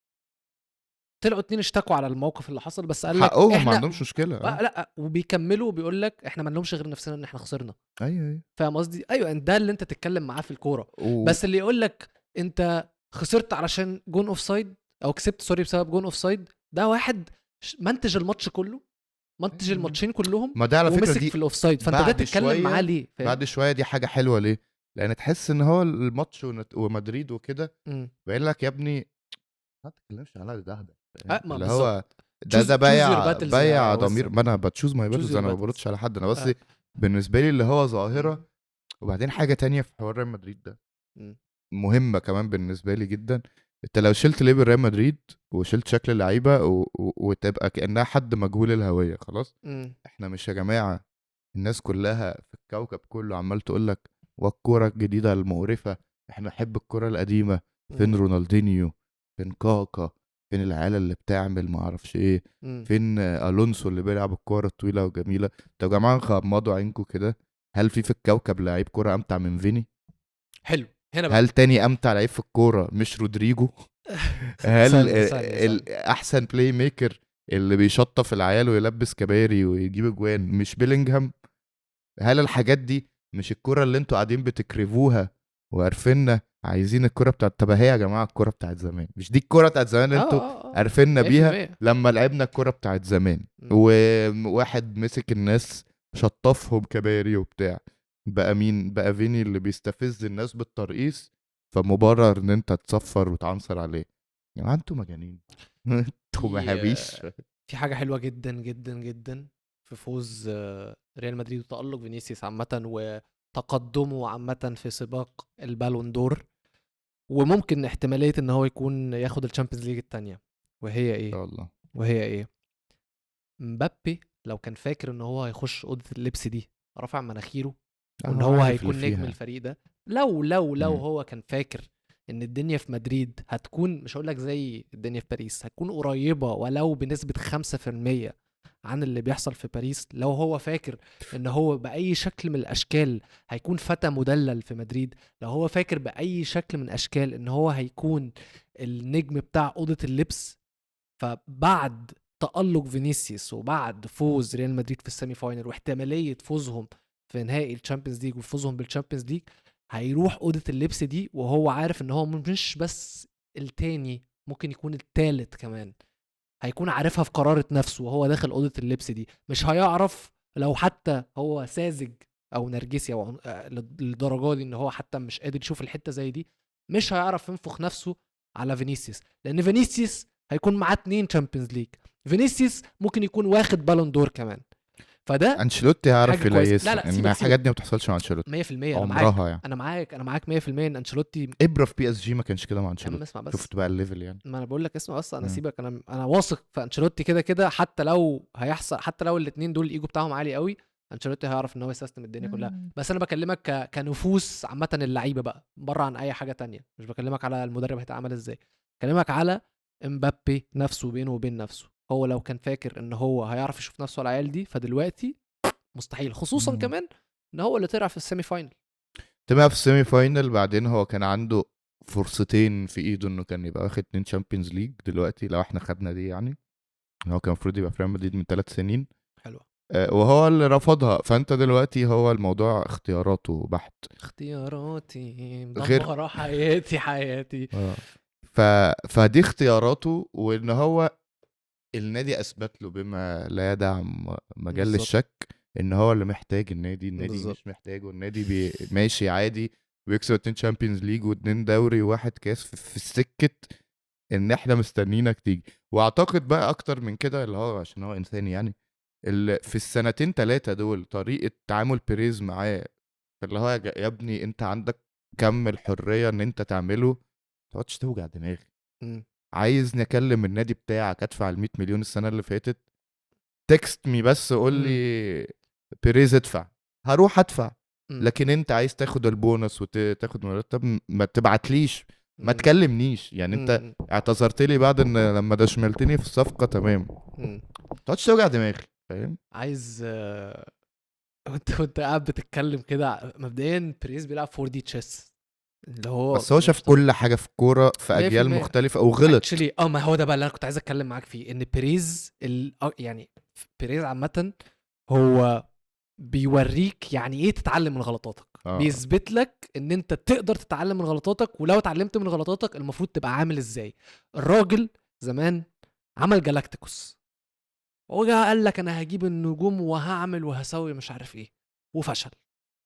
طلعوا اتنين اشتكوا على الموقف اللي حصل، بس قال لك حقهم ما احنا عندهمش مشكلة. لا وبيكملوا وبيقول لك احنا ما لهمش غير نفسنا ان احنا خسرنا. ايوه ايوه فاهم قصدي؟ ايوه ده اللي انت تتكلم معاه في الكوره. و... بس اللي يقول لك انت خسرت علشان جون اوف سايد او كسبت سوري بسبب جون اوف سايد، ده واحد منتج الماتش كله، منتج أيوة. الماتشين كلهم ما ده على فكرة ومسك دي في الاوفسايد، فانت ده بعد تتكلم معاه شوية ليه؟ فاهم؟ بعد شوية دي حاجة حلوة ليه؟ لان تحس ان هو الماتش ومدريد وكده امم باين لك يا ابني ما تتكلمش على ده فاهم؟ ما اللي هو بالظبط. ده تشوز يور بايع باتلز يا ضمير. وسام. ما انا بتشوز ماي تشوز باتلز، يور انا ما باتلز. بردش على حد، انا بس بالنسبه لي اللي هو ظاهره. وبعدين حاجه تانية في حوار ريال مدريد ده مهمه كمان بالنسبه لي جدا. انت لو شلت ليبل ريال مدريد وشلت شكل اللعيبه وتبقى كانها حد مجهول الهويه خلاص. احنا مش يا جماعه الناس كلها في الكوكب كله عمال تقول لك والكوره الجديده المقرفه، احنا نحب الكوره القديمه. فين رونالدينيو؟ فين كاكا؟ فين العيال اللي بتعمل ما اعرفش ايه؟ فين الونسو اللي بيلعب الكوره الطويله وجميله؟ طب يا جماعه غمضوا عينكم كده، هل في الكوكب لعيب كوره امتع من فيني؟ حلو هنا بقى. هل تاني امتع لعيب في الكوره مش رودريجو؟ هل ثانية. احسن بلاي ميكر اللي بيشطف العيال ويلبس كباري ويجيب اجوان مش بيلينجهام؟ هل الحاجات دي مش الكرة اللي انتوا قاعدين بتكرفوها وعارفيننا عايزين الكرة بتاعت؟ طب هي يا جماعة الكرة بتاعت زمان مش دي الكرة بتاعت زمان اللي انتوا عارفيننا بيها 100%. لما لعبنا الكرة بتاعت زمان وواحد مسك الناس شطفهم كباري وبتاع؟ بقى مين؟ بقى فيني اللي بيستفز الناس بالترقيص فمبرر ان انت تصفر وتعنصر عليه؟ يا جماعة انتوا مجانين. انتوا مهابيش. في حاجة حلوة جدا جدا جدا في فوز ريال مدريد وتألق فينيسيوس عامة وتقدمه عامة في سباق البالون دور، وممكن احتمالية ان هو يكون ياخد الشامبيونز ليج التانية. وهي ان ايه؟ شاء الله. وهي ايه؟ مبابي لو كان فاكر ان هو هيخش اوضه اللبس دي رافع مناخيره وان هو هيكون نجم الفريق ده، لو هو كان فاكر ان الدنيا في مدريد هتكون، مش هقول لك زي الدنيا في باريس، هتكون قريبه ولو بنسبه 5% عن اللي بيحصل في باريس، لو هو فاكر ان هو باي شكل من الاشكال هيكون فتى مدلل في مدريد، لو هو فاكر باي شكل من الاشكال ان هو هيكون النجم بتاع اوضه اللبس، فبعد تألق فينيسيوس وبعد فوز ريال مدريد في السيمي فاينل واحتماليه فوزهم في نهائي الشامبيونز ليج وفوزهم بالشامبيونز ليج، هيروح اوضه اللبس دي وهو عارف ان هو مش بس التاني، ممكن يكون التالت كمان، هيكون عارفها في قرارة نفسه وهو داخل اوضه اللبس دي. مش هيعرف لو حتى هو ساذج او نرجسي او للدرجه دي ان هو حتى مش قادر يشوف الحته زي دي، مش هيعرف ينفخ نفسه على فينيسيوس، لان فينيسيوس هيكون معاه 2 تشامبيونز ليج، فينيسيوس ممكن يكون واخد بالون دور كمان، فده انشيلوتي يعرف حاجه كويسه. يليسها لا ان سيبك الحاجات دي ما بتحصلش مع انشيلوتي 100%. انا عمرها معاك يعني. انا معاك 100% ان انشيلوتي. ابره في PSG ما كانش كده مع يا عم انشيلوتي. اسمع بس، شفت بقى الليفل يعني. ما انا بقول لك اسمع بس، انا مم. سيبك، انا واثق في انشيلوتي كده حتى لو هيحصل، حتى لو الاثنين دول الايجو بتاعهم عالي قوي، انشيلوتي هيعرف ان هو يسيستم الدنيا كلها. بس انا بكلمك كنفوس عامه اللعيبه بقى بره عن اي حاجه تانية، مش بكلمك على المدرب هيتعامل ازاي، بكلمك على امبابي نفسه بينه وبين نفسه. هو لو كان فاكر ان هو هيعرف يشوف نفسه على العيال دي، فدلوقتي مستحيل، خصوصا كمان ان هو اللي طلع في السيمي فاينل. طلع في السيمي فاينل، بعدين هو كان عنده فرصتين في ايده انه كان يبقى واخد 2 تشامبيونز ليج دلوقتي لو احنا خدنا دي يعني. هو كان المفروض يبقى في ريال مدريد من 3 سنين. حلو. وهو اللي رفضها. فانت دلوقتي هو الموضوع اختياراته بحت. اختياراتي غير مدمره حياتي. فدي اختياراته، وان هو النادي اثبت له بما لا يدع مجال بالظبط. للشك ان هو اللي محتاج. النادي بالظبط. مش محتاجه. النادي ماشي عادي، بيكسب 2 تشامبيونز ليج و2 دوري وواحد كاس في السكه ان احنا مستنينك تيجي. واعتقد بقى اكتر من كده اللي هو عشان هو انسان يعني، اللي في السنتين 3 دول طريقه تعامل بيريز معاه، اللي هو يا ابني انت عندك كم الحريه ان انت تعمله، ما تقعدش توجع دماغي. عايزني اكلم النادي بتاعك ادفع ال 100 مليون السنه اللي فاتت، تكست مي بس قول لي بيريز ادفع، هروح ادفع. لكن انت عايز تاخد البونص وتاخد مرتب، ما تبعتليش، ما تكلمنيش يعني. انت اعتذرت لي بعد ان لما دشملتني في الصفقه، تمام، ما تقعدش توجع دماغي، فاهم؟ عايز وانت قاعد بتتكلم كده، مبدئيا بيريز بيلعب 4 دي تشيس، اللي هو بس هو شاف كل حاجه في الكوره في اجيال 100%. مختلفه وغلط. اكشلي ما هو ده بقى اللي انا كنت عايز اتكلم معاك فيه، ان بيريز يعني بيريز عامه هو بيوريك يعني ايه تتعلم من غلطاتك. بيثبت لك ان انت تقدر تتعلم من غلطاتك، ولو اتعلمت من غلطاتك المفروض تبقى عامل ازاي. الراجل زمان عمل جالاكتيكوس، وجا قال لك انا هجيب النجوم وهعمل وهسوي مش عارف ايه، وفشل.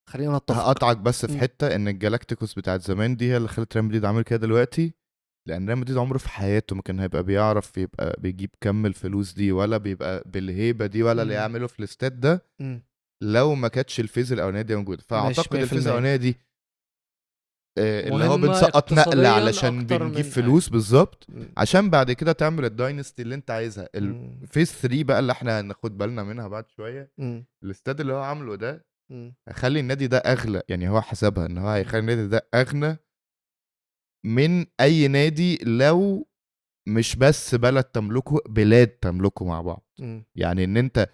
خلينا نتفق. هقطعك بس في حته، ان الجالاكتيكوس بتاعت زمان دي هي اللي خلت ريال مدريد عامل كده دلوقتي. لان ريال مدريد عمره في حياته ما كان هيبقى بيعرف يبقى بيجيب كم الفلوس دي، ولا بيبقى بالهيبه دي، ولا اللي يعمله في الاستاد ده لو ما كانتش الفيز الاولانيه دي موجوده. فاعتقد الفيز الاولانيه دي اللي هو بنسقط نقله علشان بنجيب فلوس بالظبط، عشان بعد كده تعمل الداينستي اللي انت عايزها. الفيز 3 بقى اللي احنا هناخد بالنا منها بعد شويه، الاستاد اللي هو عامله ده هيخلي النادي ده اغلى. يعني هو حسبها ان هو هيخلي النادي ده اغنى من اي نادي لو مش بس بلد تملكه، بلاد تملكه مع بعض. يعني ان انت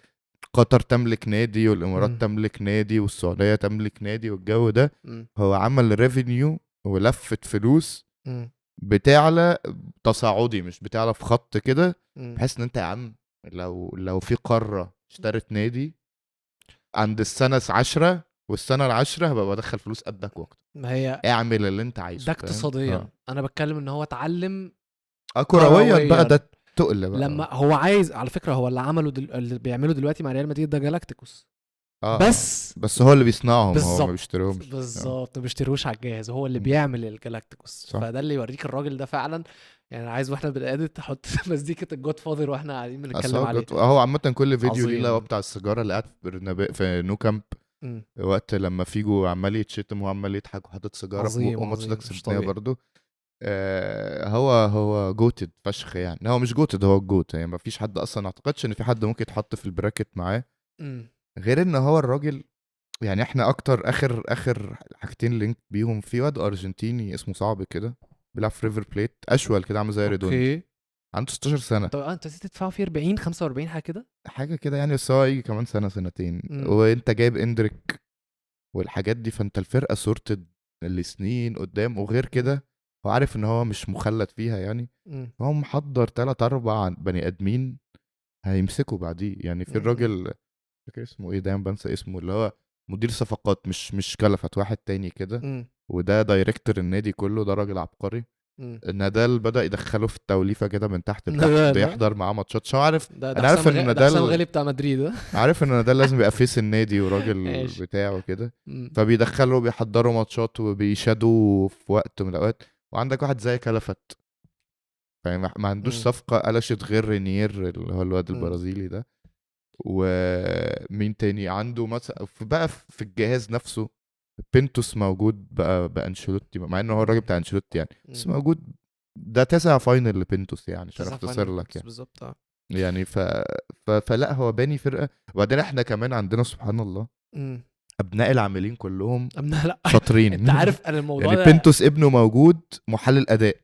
قطر تملك نادي، والامارات تملك نادي، والسعوديه تملك نادي، والجو ده هو عمل ريفينيو ولفه فلوس بتعلى تصاعدي، مش بتعلى في خط كده، بحيث ان انت يا عم لو في قاره اشترت نادي عند السنه 10 والسنه ال10 هبقى بدخل فلوس قدك واكتر. ما هي اعمل اللي انت عايزه ده اقتصاديا. انا بتكلم ان هو اتعلم كرويا بقى، ده تقل بقى. لما هو عايز، على فكره هو اللي عمله اللي بيعمله دلوقتي مع ريال مدريد ده جالاكتيكوس. بس هو اللي بيصنعهم، هو ما بيشتريهمش. بالظبط، ما بيشتروش على الجاهز، هو اللي بيعمل الجالاكتيكوس. فده اللي يوريك الراجل ده فعلا. يعني عايز واحنا بنقعد تحط مزيكه الجود فاذر واحنا قاعدين بنتكلم عليه. هو عامه كل فيديو ليه اللي هو بتاع السيجاره اللي قاعد في نو كامب، وقت لما فيجو عمال يتشتم وعمال يضحك وحاطط سيجاره في بقه، ماتش ده كسبناه برضه. هو جوتد فشخ يعني. هو مش جوتد، هو الجوت يعني. ما فيش حد اصلا، ما اعتقدش ان في حد ممكن يتحط في البراكت معاه، امم غير ان هو الراجل يعني. احنا اكتر اخر حاجتين لينك بيهم في واد ارجنتيني اسمه صعب كده، بيلعب في ريفر بليت، اشول كده عامل زي ريدوندو، اوكي. عنده 16 سنه انت نسيت تدفعه فيه 40 45 حاجه كده. حاجه كده يعني. بس هو يجي كمان سنه سنتين، امم وانت جايب اندريك والحاجات دي، فانت الفرقه سورتد لسنين قدام. وغير كده هو عارف ان هو مش مخلد فيها يعني، امم هو محضر 3 4 بني ادمين هيمسكوا بعديه يعني. في الراجل فاكر اسمه ايه، دايما بنسى اسمه، اللي هو مدير صفقات، مش كلفت، واحد تاني كده، امم وده دايركتور النادي كله، ده راجل عبقري. امم نادال بدأ يدخله في التوليفة كده من تحت لتحت، لا لا، بيحضر معاه ماتشات. شو عارف، ده انا عارف ان ده حسام نادال، غالي بتاع مدريد ده. عارف ان نادال لازم يبقى فيس النادي وراجل ماشي. بتاعه كده، امم فبيدخله بيحضروا ماتشات وبيشادوا في وقت من الاوقات. وعندك واحد زي كلفت، فاهم، ما عندوش امم صفقة قلشت غير رينير اللي هو الواد امم البرازيلي ده. ومين تاني عنده مثلا بقى في الجهاز نفسه، بينتوس موجود بقى بانشيلوتي، مع انه هو الراجل بتاع انشيلوتي يعني، بس موجود. ده 9 فاينل لبينتوس يعني، عشان 9 فاينل اختصر لك بس يعني. بالظبط. يعني فلا هو باني فرقه. وبعدين احنا كمان عندنا سبحان الله امم ابناء العاملين كلهم لا. شاطرين. انت عارف انا الموضوع يعني ده. بينتوس ابنه موجود محلل اداء،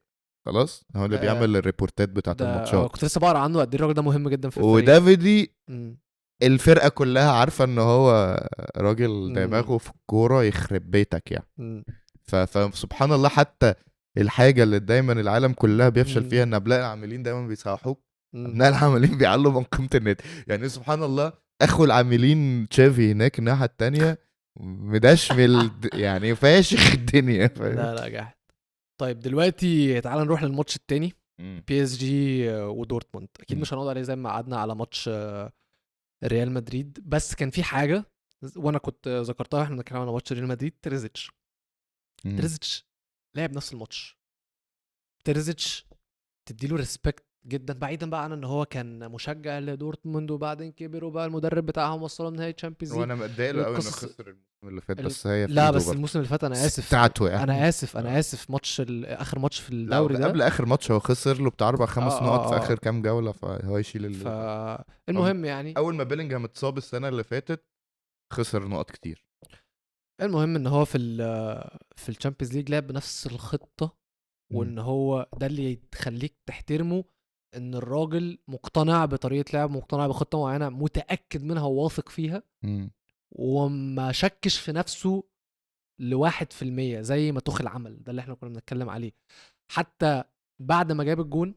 خلاص هو اللي آه، بيعمل الريبورتات بتاعت ده الماتشات. كنت لسه بقرا عنه قد ايه الراجل ده مهم جدا في الفريق. ودافيدي امم الفرقه كلها عارفه ان هو راجل امم دماغه في الكوره يخرب بيتك يعني. امم فسبحان الله، حتى الحاجه اللي دايما العالم كلها بيفشل فيها، امم ان ابناء العاملين دايما بيصححوك، امم ابناء العاملين بيعلوا من قيمه النادي يعني. سبحان الله، اخو العاملين تشافي هناك الناحيه التانية مدشمل يعني فاشخ الدنيا، فاهم. لا لا جاحد. طيب دلوقتي تعال نروح للماتش التاني. مم. بي اس جي ودورتموند. اكيد مم. مش هنقعد عليه زي ما قعدنا على ماتش ريال مدريد، بس كان في حاجه وانا كنت ذكرتها واحنا بنتكلم على ماتش ريال مدريد. تريزيتش. مم. تريزيتش لعب نفس الماتش. تريزيتش تديله ريسبكت جدا، بعيدا بقى عن ان هو كان مشجع لدورتموند وبعدين كبر وبقى المدرب بتاعهم وصلهم نهائي تشامبيونز ليج وانا متضايق له قوي انه والقصص. خسر الموسم اللي فات، بس هي في لا ايده بس برضه. الموسم اللي فات انا اسف. بتاعته يعني. انا اسف انا اسف ماتش اخر ماتش في لا، الدوري ده. قبل اخر ماتش هو خسر له بتاع 4 5 نقط في اه اخر كام جوله، فهو يشيل الليله. هو فالمهم يعني. اول ما بيلينجهام اتصاب السنه اللي فاتت خسر نقط كتير. المهم ان هو في الشامبيونز ليج لعب بنفس الخطه، مم. وان هو ده اللي يخليك تحترمه، ان الراجل مقتنع بطريقه لعب، مقتنع بخطه معينه، متاكد منها وواثق فيها، مم. وما شكش في نفسه لواحد في المية زي ما توخل عمل. ده اللي احنا كنا بنتكلم عليه. حتى بعد ما جاب الجون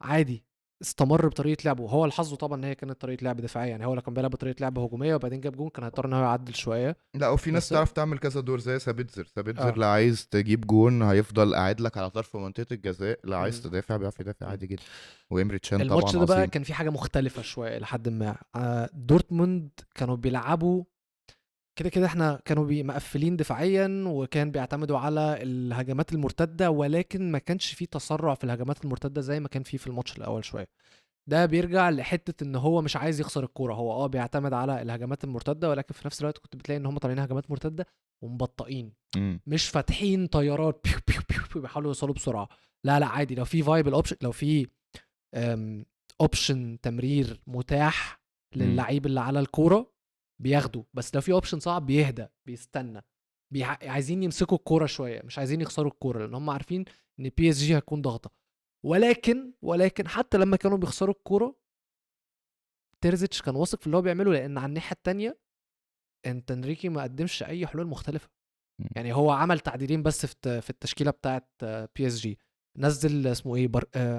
عادي استمر بطريقه لعبه. هو الحظ طبعا ان هي كانت طريقه لعب دفاعيه، يعني هو لو كان بيلعب بطريقه لعب هجوميه وبعدين جاب جون كان هيضطر ان هو يعدل شويه. لا، وفي ناس بس تعرف تعمل كذا دور زي سابيتزر اه لا عايز تجيب جون هيفضل قاعد لك على طرف منطقه الجزاء، لا عايز م- تدافع بيعرف يدافع م. عادي جدا. وإمري تشان الماتش طبعا ده بقى عظيم. كان في حاجه مختلفه شويه لحد ما دورتموند كانوا بيلعبوا كده كده. احنا كانوا مقفلين دفاعيا وكان بيعتمدوا على الهجمات المرتده، ولكن ما كانش فيه تسرع في الهجمات المرتده زي ما كان فيه في الماتش الاول شويه. ده بيرجع لحته ان هو مش عايز يخسر الكوره. هو بيعتمد على الهجمات المرتده، ولكن في نفس الوقت كنت بتلاقي ان هم طالعين هجمات مرتده ومبطئين، مم. مش فاتحين طيارات بيو بيو بيو بيو بيحاولوا يوصلوا بسرعه. لا لا عادي، لو في فايبل اوبشن، لو في اوبشن تمرير متاح مم. للعيب اللي على الكوره بياخده. بس لو في اوبشن صعب بيهدى بيستنى. عايزين يمسكوا الكوره شويه، مش عايزين يخسروا الكوره، لان هم عارفين ان بي اس جي هتكون ضاغطه. ولكن حتى لما كانوا بيخسروا الكوره تيرزيتش كان واثق في اللي هو بيعمله، لان على الناحيه التانية انت انريكي ما قدمش اي حلول مختلفه. مم. يعني هو عمل تعديلين بس في التشكيله بتاعه بي اس جي. نزل اسمه ايه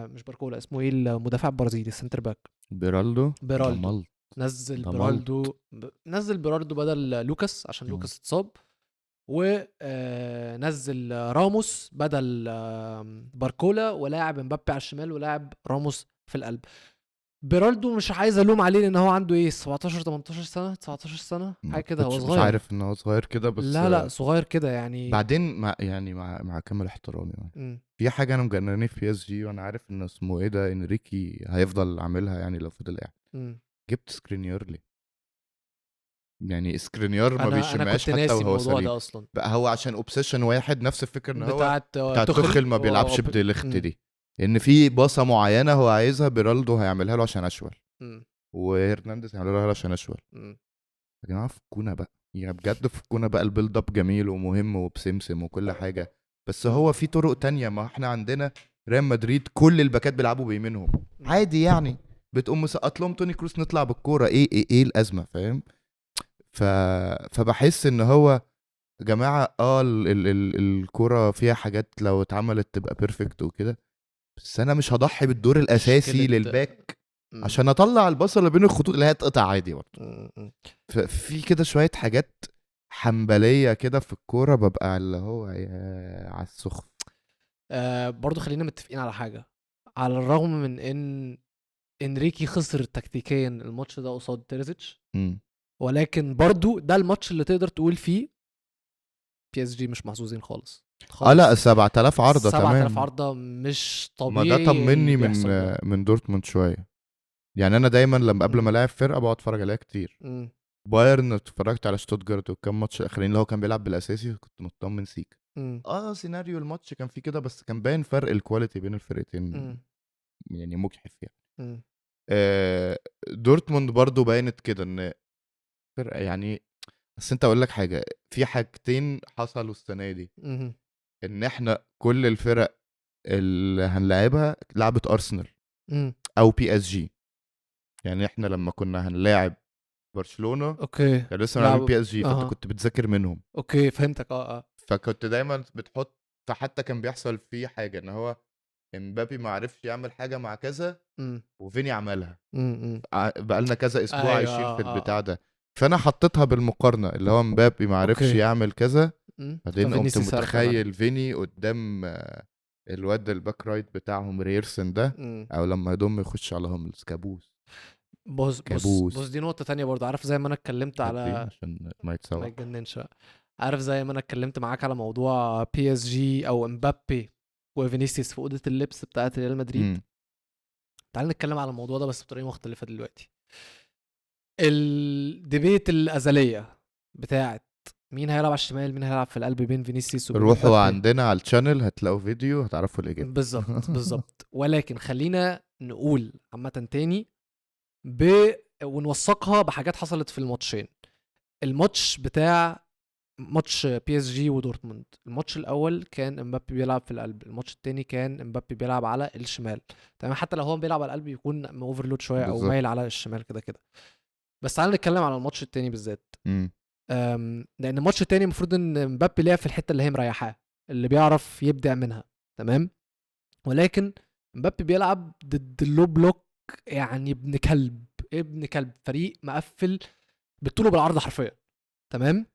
مش باركولا، اسمه ايه المدافع البرازيلي السنتر باك؟ بيرالدو. ده بيرالدو. ملط. ده ملط. نزل بيرالدو بدل لوكاس عشان مم. لوكاس اتصاب. ونزل راموس بدل باركولا، ولاعب مبابي على الشمال ولاعب راموس في القلب. بيرالدو مش عايز الوم عليه لان هو عنده ايه 17 18 سنه 19 سنه ما حاجه كده، هو اعتقدش، مش صغير. عارف ان هو صغير كده بس. لا لا صغير كده يعني. بعدين مع كامل احترامي يعني، مم. في حاجه انا مجنني في بي اس جي، وانا عارف ان اسمه ايه ده انريكي هيفضل عاملها يعني لو فضل قاعد. مم. جبت سكرينيار ليه؟ يعني اسكرينيار ما انا بيشمهاش كنت حتى ناسي وهو الموضوع سليم. ده اصلا بقى هو عشان اوبسيشن واحد، نفس الفكره ان هو بتاعت بتاع توخل ما بيلعبش بديليخت دي، ان في باصه معينه هو عايزها بيرالدو هيعملها له عشان اشول، وهرنانديز هيعملها له عشان اشول. يا جماعه فكونا بقى، يعني بجد فكونا بقى. البيلد اب جميل ومهم وبسمسم وكل حاجه، بس هو في طرق تانية. ما احنا عندنا ريال مدريد كل الباكات بيلعبوا بيمينهم عادي، يعني بتقوم مسقط لهم توني كروس نطلع بالكوره، ايه الازمه، فاهم؟ ف... فبحس ان هو يا جماعه الكوره فيها حاجات لو اتعملت تبقى بيرفكت وكده، بس انا مش هضحي بالدور الاساسي للباك عشان اطلع البصل اللي بين الخطوط اللي هي تقطع عادي برضه. في كده شويه حاجات حنبليه كده في الكوره، ببقى اللي هو يا على السخف. برضو خلينا متفقين على حاجه، على الرغم من ان انريكي خسر تكتيكيا الماتش ده قصاد تيرزيتش، ولكن برضو ده الماتش اللي تقدر تقول فيه بي اس جي مش محظوظين خالص. لا 7000 عرضه 7000 عرضه مش ما طبيعي. ده طمني من من دورتموند شويه. يعني انا دايما لما قبل ما العب فرقه بقعد اتفرج عليها كتير. بايرن اتفرجت على شتوتجارت والكام ماتش الاخرين اللي هو كان بيلعب بالاساسي، كنت مطمن سيك. سيناريو الماتش كان فيه كده، بس كان باين فرق الكواليتي بين الفرقتين يعني مجحف يعني. دورتموند برضو باينت كده ان فرقه يعني. بس انت اقول لك حاجه، في حاجتين حصلوا السنه دي، ان احنا كل الفرق اللي هنلاعبها لعبت ارسنال او بي اس جي. يعني احنا لما كنا هنلاعب برشلونه اوكي كان لسه لاعبين بي اس جي، فانت كنت بتذاكر منهم. اوكي فهمتك. فكنت دايما بتحط، فحتى كان بيحصل فيه حاجه ان هو امبابي ما عرفش يعمل حاجه مع كذا وفيني عملها. بقالنا كذا اسبوع عايشين في البتاع ده، فانا حطيتها بالمقارنه اللي هو امبابي ما عرفش يعمل كذا، بعدين قمت متخيل فيني قدام الواد الباك رايت بتاعهم ريرسن ده، او لما يضم يخش على هوملز كابوس. بص دي نقطه تانية برضه. عارف زي ما انا اتكلمت على عشان ما يتجننش، عارف زي ما انا اتكلمت معاك على موضوع بي اس جي او امبابي وفينيسيوس في اوضه اللبس بتاعه ريال مدريد. تعال نتكلم على الموضوع ده بس بطريقه مختلفه دلوقتي. الديبيت الازليه بتاعه مين هيلعب على الشمال مين هيلعب في القلب بين فينيسيوس وبين روحوا امبابي. عندنا على الشانل هتلاقوا فيديو هتعرفوا الاجابه بالظبط. ولكن خلينا نقول عامه تاني ونوثقها بحاجات حصلت في الماتشين. الماتش بتاع ماتش بي اس جي ودورتموند، الماتش الاول كان امبابي بيلعب في القلب، الماتش التاني كان امبابي بيلعب على الشمال. تمام، حتى لو هو بيلعب على القلب يكون اوفرلود شويه او مايل على الشمال كده كده. بس تعالى نتكلم على الماتش التاني بالذات. لان الماتش التاني المفروض ان امبابي لعب في الحته اللي هي مريحاه، اللي بيعرف يبدع منها، تمام. ولكن امبابي بيلعب ضد اللو بلوك، يعني ابن كلب فريق مقفل بالطول وبالعرض حرفيا، تمام.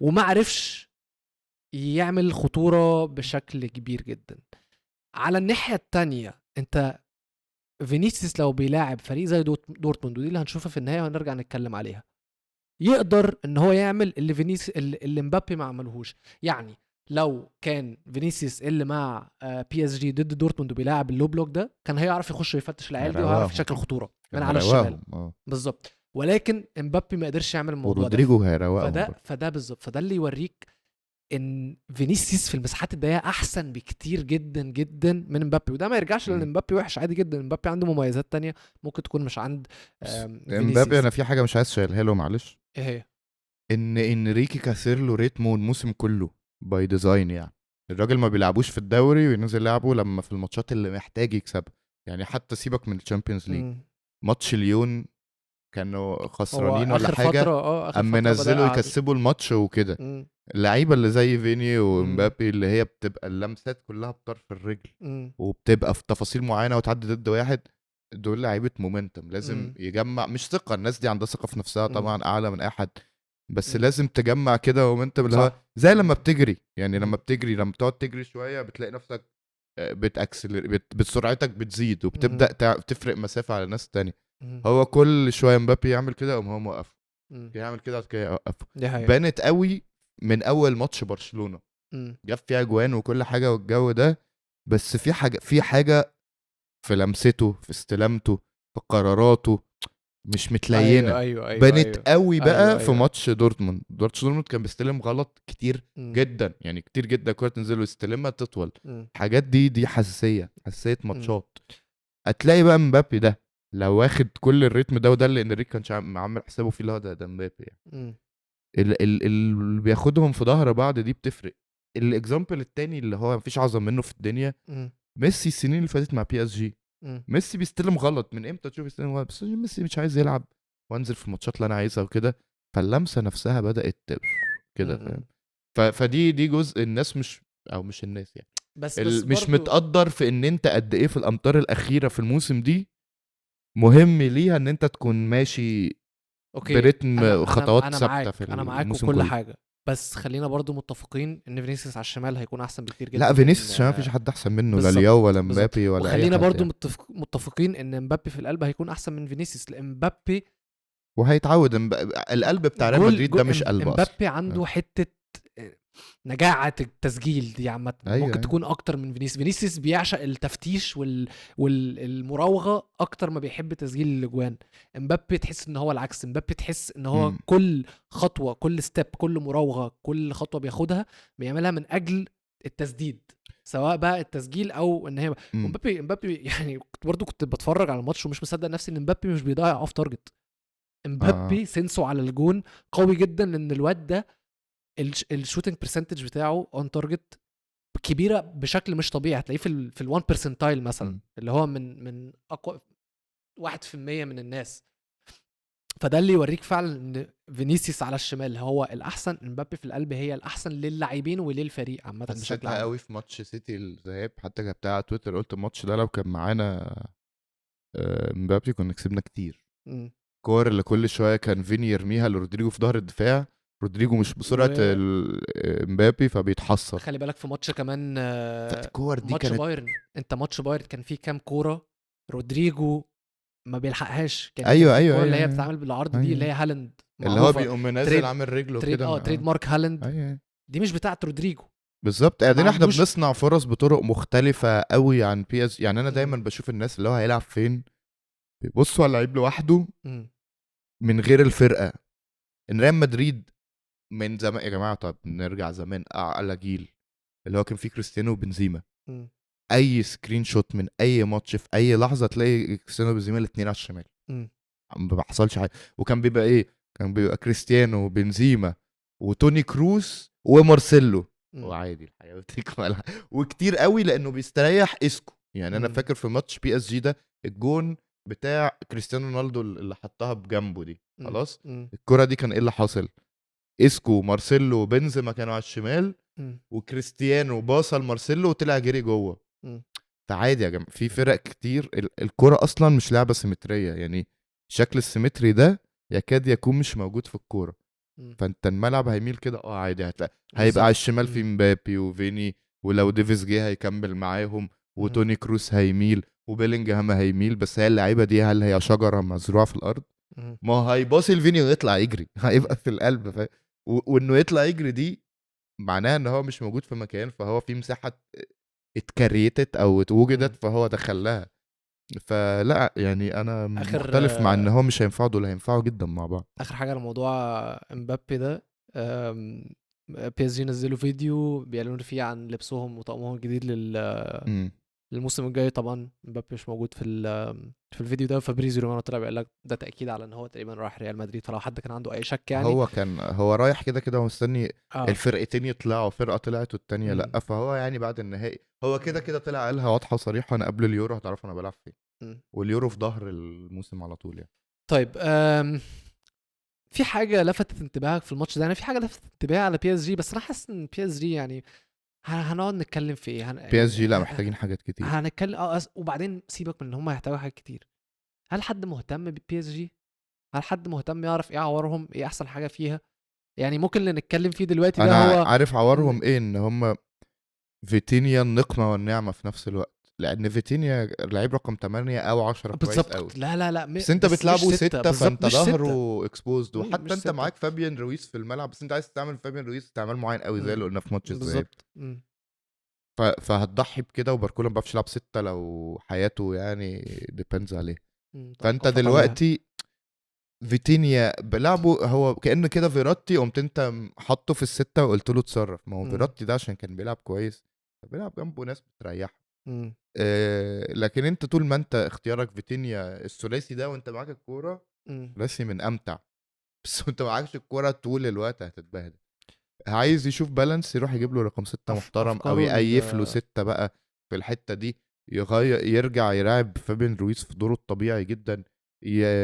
وما عرفش يعمل خطورة بشكل كبير جدا. على الناحية التانية انت فينيسيوس لو بيلاعب فريق زي دورتموند، ودي اللي هنشوفها في النهاية وهنرجع نتكلم عليها، يقدر ان هو يعمل اللي مبابي ما عملهوش. يعني لو كان فينيسيوس اللي مع بي اس جي ضد دورتموند بيلاعب اللو بلوك ده، كان هيعرف يخش ويفتش العيال دي وهيعرف يشكل خطورة من على الشمال بالظبط. ولكن امبابي ما قدرش يعمل الموضوع ده. ورودريجو هيروقهم فده بالظبط. فده اللي يوريك ان فينيسيوس في المساحات الضيقه احسن بكتير جدا جدا من امبابي. وده ما يرجعش لان امبابي وحش، عادي جدا. امبابي عنده مميزات تانية ممكن تكون مش عند امبابي. انا في حاجه مش عايز اشيلها له، معلش. ايه هي؟ ان انريكي كسر له ريتمه الموسم كله باي ديزاين. يعني الراجل ما بيلعبوش في الدوري وينزل لعبه لما في الماتشات اللي محتاج يكسبها. يعني حتى سيبك من الشامبيونز ليج، ماتش ليون كانوا خسرانين ولا حاجه، اما نزلوا يكسبوا الماتش وكده. اللعيبه اللي زي فيني ومبابي اللي هي بتبقى اللمسات كلها بطرف الرجل وبتبقى في تفاصيل معينه وتعدي ضد واحد، دول لعيبه مومنتم لازم يجمع. مش ثقه، الناس دي عندها ثقه في نفسها طبعا اعلى من اي حد، بس لازم تجمع كده مومنتم اللي هو زي لما بتجري. يعني لما بتجري، لما تقعد تجري شويه بتلاقي نفسك بسرعتك بتزيد وبتبدا تفرق مسافه على ناس تانية. هو كل شويه مبابي يعمل كده هو موقف، يعمل كده يوقفه. بانت قوي من اول ماتش برشلونه، جاب فيها جوان وكل حاجه والجو ده، بس في حاجه في لمسته، في استلامته، في قراراته. مش متلينه. ايوه بنت قوي بقى أيوة، في أيوة. ماتش دورتموند كان بيستلم غلط كتير جدا، يعني كتير جدا. كرة تنزل ويستلمها تطول. حاجات دي حساسيه ماتشات. هتلاقي بقى مبابي ده لو واخد كل الريتم ده، وده اللي انريك كانش عامل حسابه فيه، اللي هو ده مبابي يعني. اللي بياخدهم في ظهر بعض دي بتفرق. الاكزامبل التاني اللي هو مفيش اعظم منه في الدنيا، ميسي السنين اللي فاتت مع بي اس جي. ميسي بيستلم غلط من امتى تشوف يستلم غلط؟ بس ميسي مش عايز يلعب وانزل في الماتشات اللي انا عايزها وكده، فاللمسه نفسها بدات كده، فاهم؟ فدي جزء الناس مش الناس يعني، بس مش برضو متقدر في ان انت قد ايه في الامتار الاخيره في الموسم دي مهم ليها ان انت تكون ماشي اوكي. برتم خطوات انا ثابته معاك، في انا معاك الموسم وكل كله. حاجه، بس خلينا برضو متفقين ان فينيسيوس على الشمال هيكون احسن بكتير لا جدا فينيسيوس من عشان مفيش حد احسن منه، لا لياو بالظبط ولا بالظبط. مبابي ولا اي وخلينا حد برضو يعني. متفقين ان مبابي في القلب هيكون احسن من فينيسيوس، لان مبابي وهيتعود القلب بتاع ريال مدريد ده مش قلب اصلا. مبابي عنده حته نجاعة التسجيل دي عامة أيوة ممكن تكون أكتر من فينيسيوس بيعشق التفتيش والمراوغة أكتر ما بيحب تسجيل الأجوان. مبابي تحس إن هو العكس، مبابي تحس إن هو كل خطوة، كل ستيب، كل مراوغة، كل خطوة بياخدها بيعملها من أجل التسديد، سواء بقى التسجيل أو إن هي مبابي يعني كنت بتفرج على الماتش ومش مصدق نفسي إن مبابي مش بيضيع أوف تارجت. مبابي سنسو على الجون قوي جدا، لأن الواد ده الشوتنج برسنتج بتاعه اون تارجت كبيره بشكل مش طبيعي. هتلاقيه في ال1 برسنتايل مثلا، اللي هو من اقوى 1% من الناس. فده اللي يوريك فعلا ان فينيسيوس على الشمال هو الاحسن، مبابي في القلب هي الاحسن للاعبين وللفريق عامه بشكل حسيتها عام. قوي في ماتش سيتي الذهاب، حتى كتبتها على تويتر قلت الماتش ده لو كان معانا مبابي كنا كسبنا كتير. كور اللي كل شويه كان فيني يرميها لرودريجو في ظهر الدفاع، رودريجو مش بسرعه مبابي فبيتحصر. خلي بالك في ماتش كمان الكور دي ماتش كانت بايرن، انت ماتش بايرن كان فيه كام كوره رودريجو ما بيلحقهاش. كان ايوه في ايوه الكوره ايوه اللي هي أيوة. بتتعمل بالعرض أيوة. دي اللي هي هالاند اللي هو معروفه، بيقوم نازل تريد عامل رجله كده تريد مارك هالاند. أيوة. دي مش بتاعت رودريجو بالظبط. قاعدين احنا عندوش بنصنع فرص بطرق مختلفه قوي عن بي اس. يعني انا دايما بشوف الناس اللي هو هيلعب فين بيبصوا على اللعيب لوحده من غير الفرقه. ان ريال مدريد من زمان يا جماعه، طب نرجع زمان اعلى جيل اللي هو كان فيه كريستيانو وبنزيما. اي سكرين شوت من اي ماتش في اي لحظه تلاقي كريستيانو وبنزيما الاثنين على الشمال، ما بيحصلش حاجه. وكان بيبقى ايه؟ كان بيبقى كريستيانو وبنزيما وتوني كروس ومارسيلو، وعادي الحياه بتكمل. وكتير قوي لانه بيستريح اسكو. يعني انا فاكر في ماتش بي اس جي ده الجون بتاع كريستيانو رونالدو اللي حطها بجنبه دي، خلاص الكره دي كان ايه اللي حصل؟ اسكو مارسيلو وبنزيما كانوا على الشمال، وكريستيانو باصل مارسيلو وطلع جري جوه. فعادي يا جماعه، في فرق كتير الكره اصلا مش لعبه سيمتريه، يعني الشكل السيمتري ده يكاد يكون مش موجود في الكوره. فانت الملعب هيميل كده عادي، هتلاقي هيبقى على الشمال في مبابي وفيني، ولو ديفيس جه هيكمل معاهم، وتوني كروس هيميل، وبيلينجهام هيميل. بس هي اللعيبه دي هل هي شجره مزروعه في الارض؟ ما هيباصي الفيني ويطلع يجري هيبقى في القلب وانه يطلع يجري دي معناها ان هو مش موجود في مكان، فهو في مساحه اتكريتت او اتوجدت فهو دخلها. فلا يعني انا مختلف مع ان هو مش هينفعوا، دول هينفعوا جدا مع بعض. اخر حاجه على موضوع امبابي ده، بي اس جي نزلوا فيديو بيعلنوا فيه عن لبسهم وطقمهم الجديد للموسم الجاي. طبعا مبابي مش موجود في الفيديو ده. فابريزيو رومانو طلع بيقول لك ده تاكيد على ان هو تقريبا رايح ريال مدريد، فلو حد كان عنده اي شك يعني هو رايح كده كده ومستني الفرقتين يطلعوا، فرقه طلعت والتانيه لا. فهو يعني بعد النهائي هو كده طلع قالها واضحه وصريحه، انا قبل اليورو هتعرفوا انا بلعب فين، واليورو في ظهر الموسم على طول يعني. طيب في حاجه لفتت انتباهك في الماتش ده؟ انا في حاجه لفتت انتباهي على بي اس جي، بس انا حاسس ان بي اس جي يعني هنقعد نتكلم في ايه بي اس جي لا محتاجين حاجات كتير. هنتكلم وبعدين سيبك من ان هم هيحتاجوا حاجات كتير. هل حد مهتم ببي اس جي؟ هل حد مهتم يعرف ايه عوارهم، ايه احسن حاجه فيها؟ يعني ممكن اللي نتكلم فيه دلوقتي ده انا هو عارف عوارهم ايه، ان هم فيتينيا النقمه والنعمه في نفس الوقت، لان فيتينيا لعيب رقم 8 او 10 كويس قوي. لا بس انت بتلعبه 6 فانت ظهره اكسبوزد، وحتى وحتى انت معاك فابيان رويس في الملعب، بس انت عايز تعمل فابيان رويس استعمال معين قوي زي اللي قلنا في ماتش الذهاب. فهتضحي بكده، وباركولا ما بيعرفش يلعب 6 لو حياته يعني ديبندز عليه. فانت دلوقتي فيتينيا بلعبه هو كأنه كده فيراتي، قمت انت حطه في الستة وقلت له اتصرف. ما هو فيراتي ده عشان كان بيلعب كويس بيلعب جنبه ناس بتريحه. لكن انت طول ما انت اختيارك فيتينيا الثلاثي ده وانت معاك الكوره ثلاثي من امتع، بس وانت معاكش الكوره طول الوقت هتتبهدل. عايز يشوف بالانس يروح يجيب له رقم 6 محترم او يقيف له 6 بقى في الحته دي، يرجع يلعب فابين رويز في دوره الطبيعي جدا،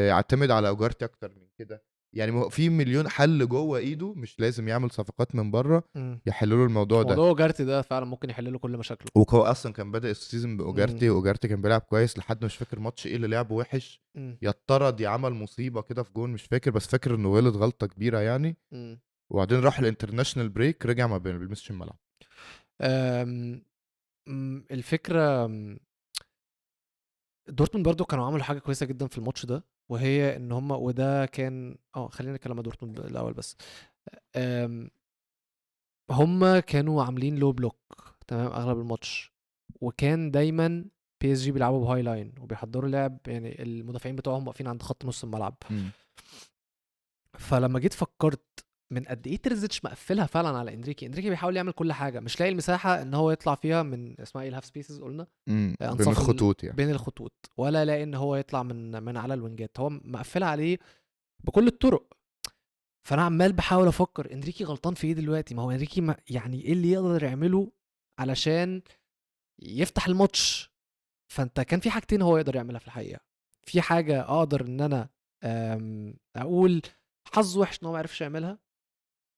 يعتمد على اوجارتي اكتر من كده. يعني في مليون حل جوه ايده، مش لازم يعمل صفقات من بره يحلوا له الموضوع ده. موضوع اوجارتي ده فعلا ممكن يحل له كل مشاكله. وهو اصلا كان بادئ السيزون باوجارتي، واوجارتي كان بيلعب كويس لحد مش فاكر ماتش ايه اللي لعبه وحش، يطرد يعمل مصيبه كده في جون مش فاكر، بس فاكر انه غلط غلطه كبيره يعني. وبعدين راح الانترناشنال بريك رجع ما بيلمسش الملعب. الفكره دورتموند برضو كانوا عملوا حاجه كويسه جدا في الماتش ده، وهي ان هم وده كان خلينا نتكلم عن دورتموند الاول بس. هم كانوا عاملين لو بلوك تمام اغلب الماتش، وكان دايما بي اس جي بيلعبوا بهاي لاين وبيحضروا لعب، يعني المدافعين بتوعهم واقفين عند خط نص الملعب. فلما جيت فكرت من قد ايه ترزيتش مقفلها فعلا على انريكي بيحاول يعمل كل حاجه، مش لاقي المساحه ان هو يطلع فيها من اسمها ايه الهاف سبيسز قلنا بين الخطوط يعني بين الخطوط، ولا لاقي ان هو يطلع من على الوينجات، هو مقفلها عليه بكل الطرق. فانا عمال بحاول افكر انريكي غلطان في ايه دلوقتي؟ ما هو انريكي يعني ايه اللي يقدر يعمله علشان يفتح الماتش؟ فانت كان في حاجتين هو يقدر يعملها في الحقيقه. في حاجه اقدر ان انا اقول حظ وحش ان هو ما عرفش يعملها،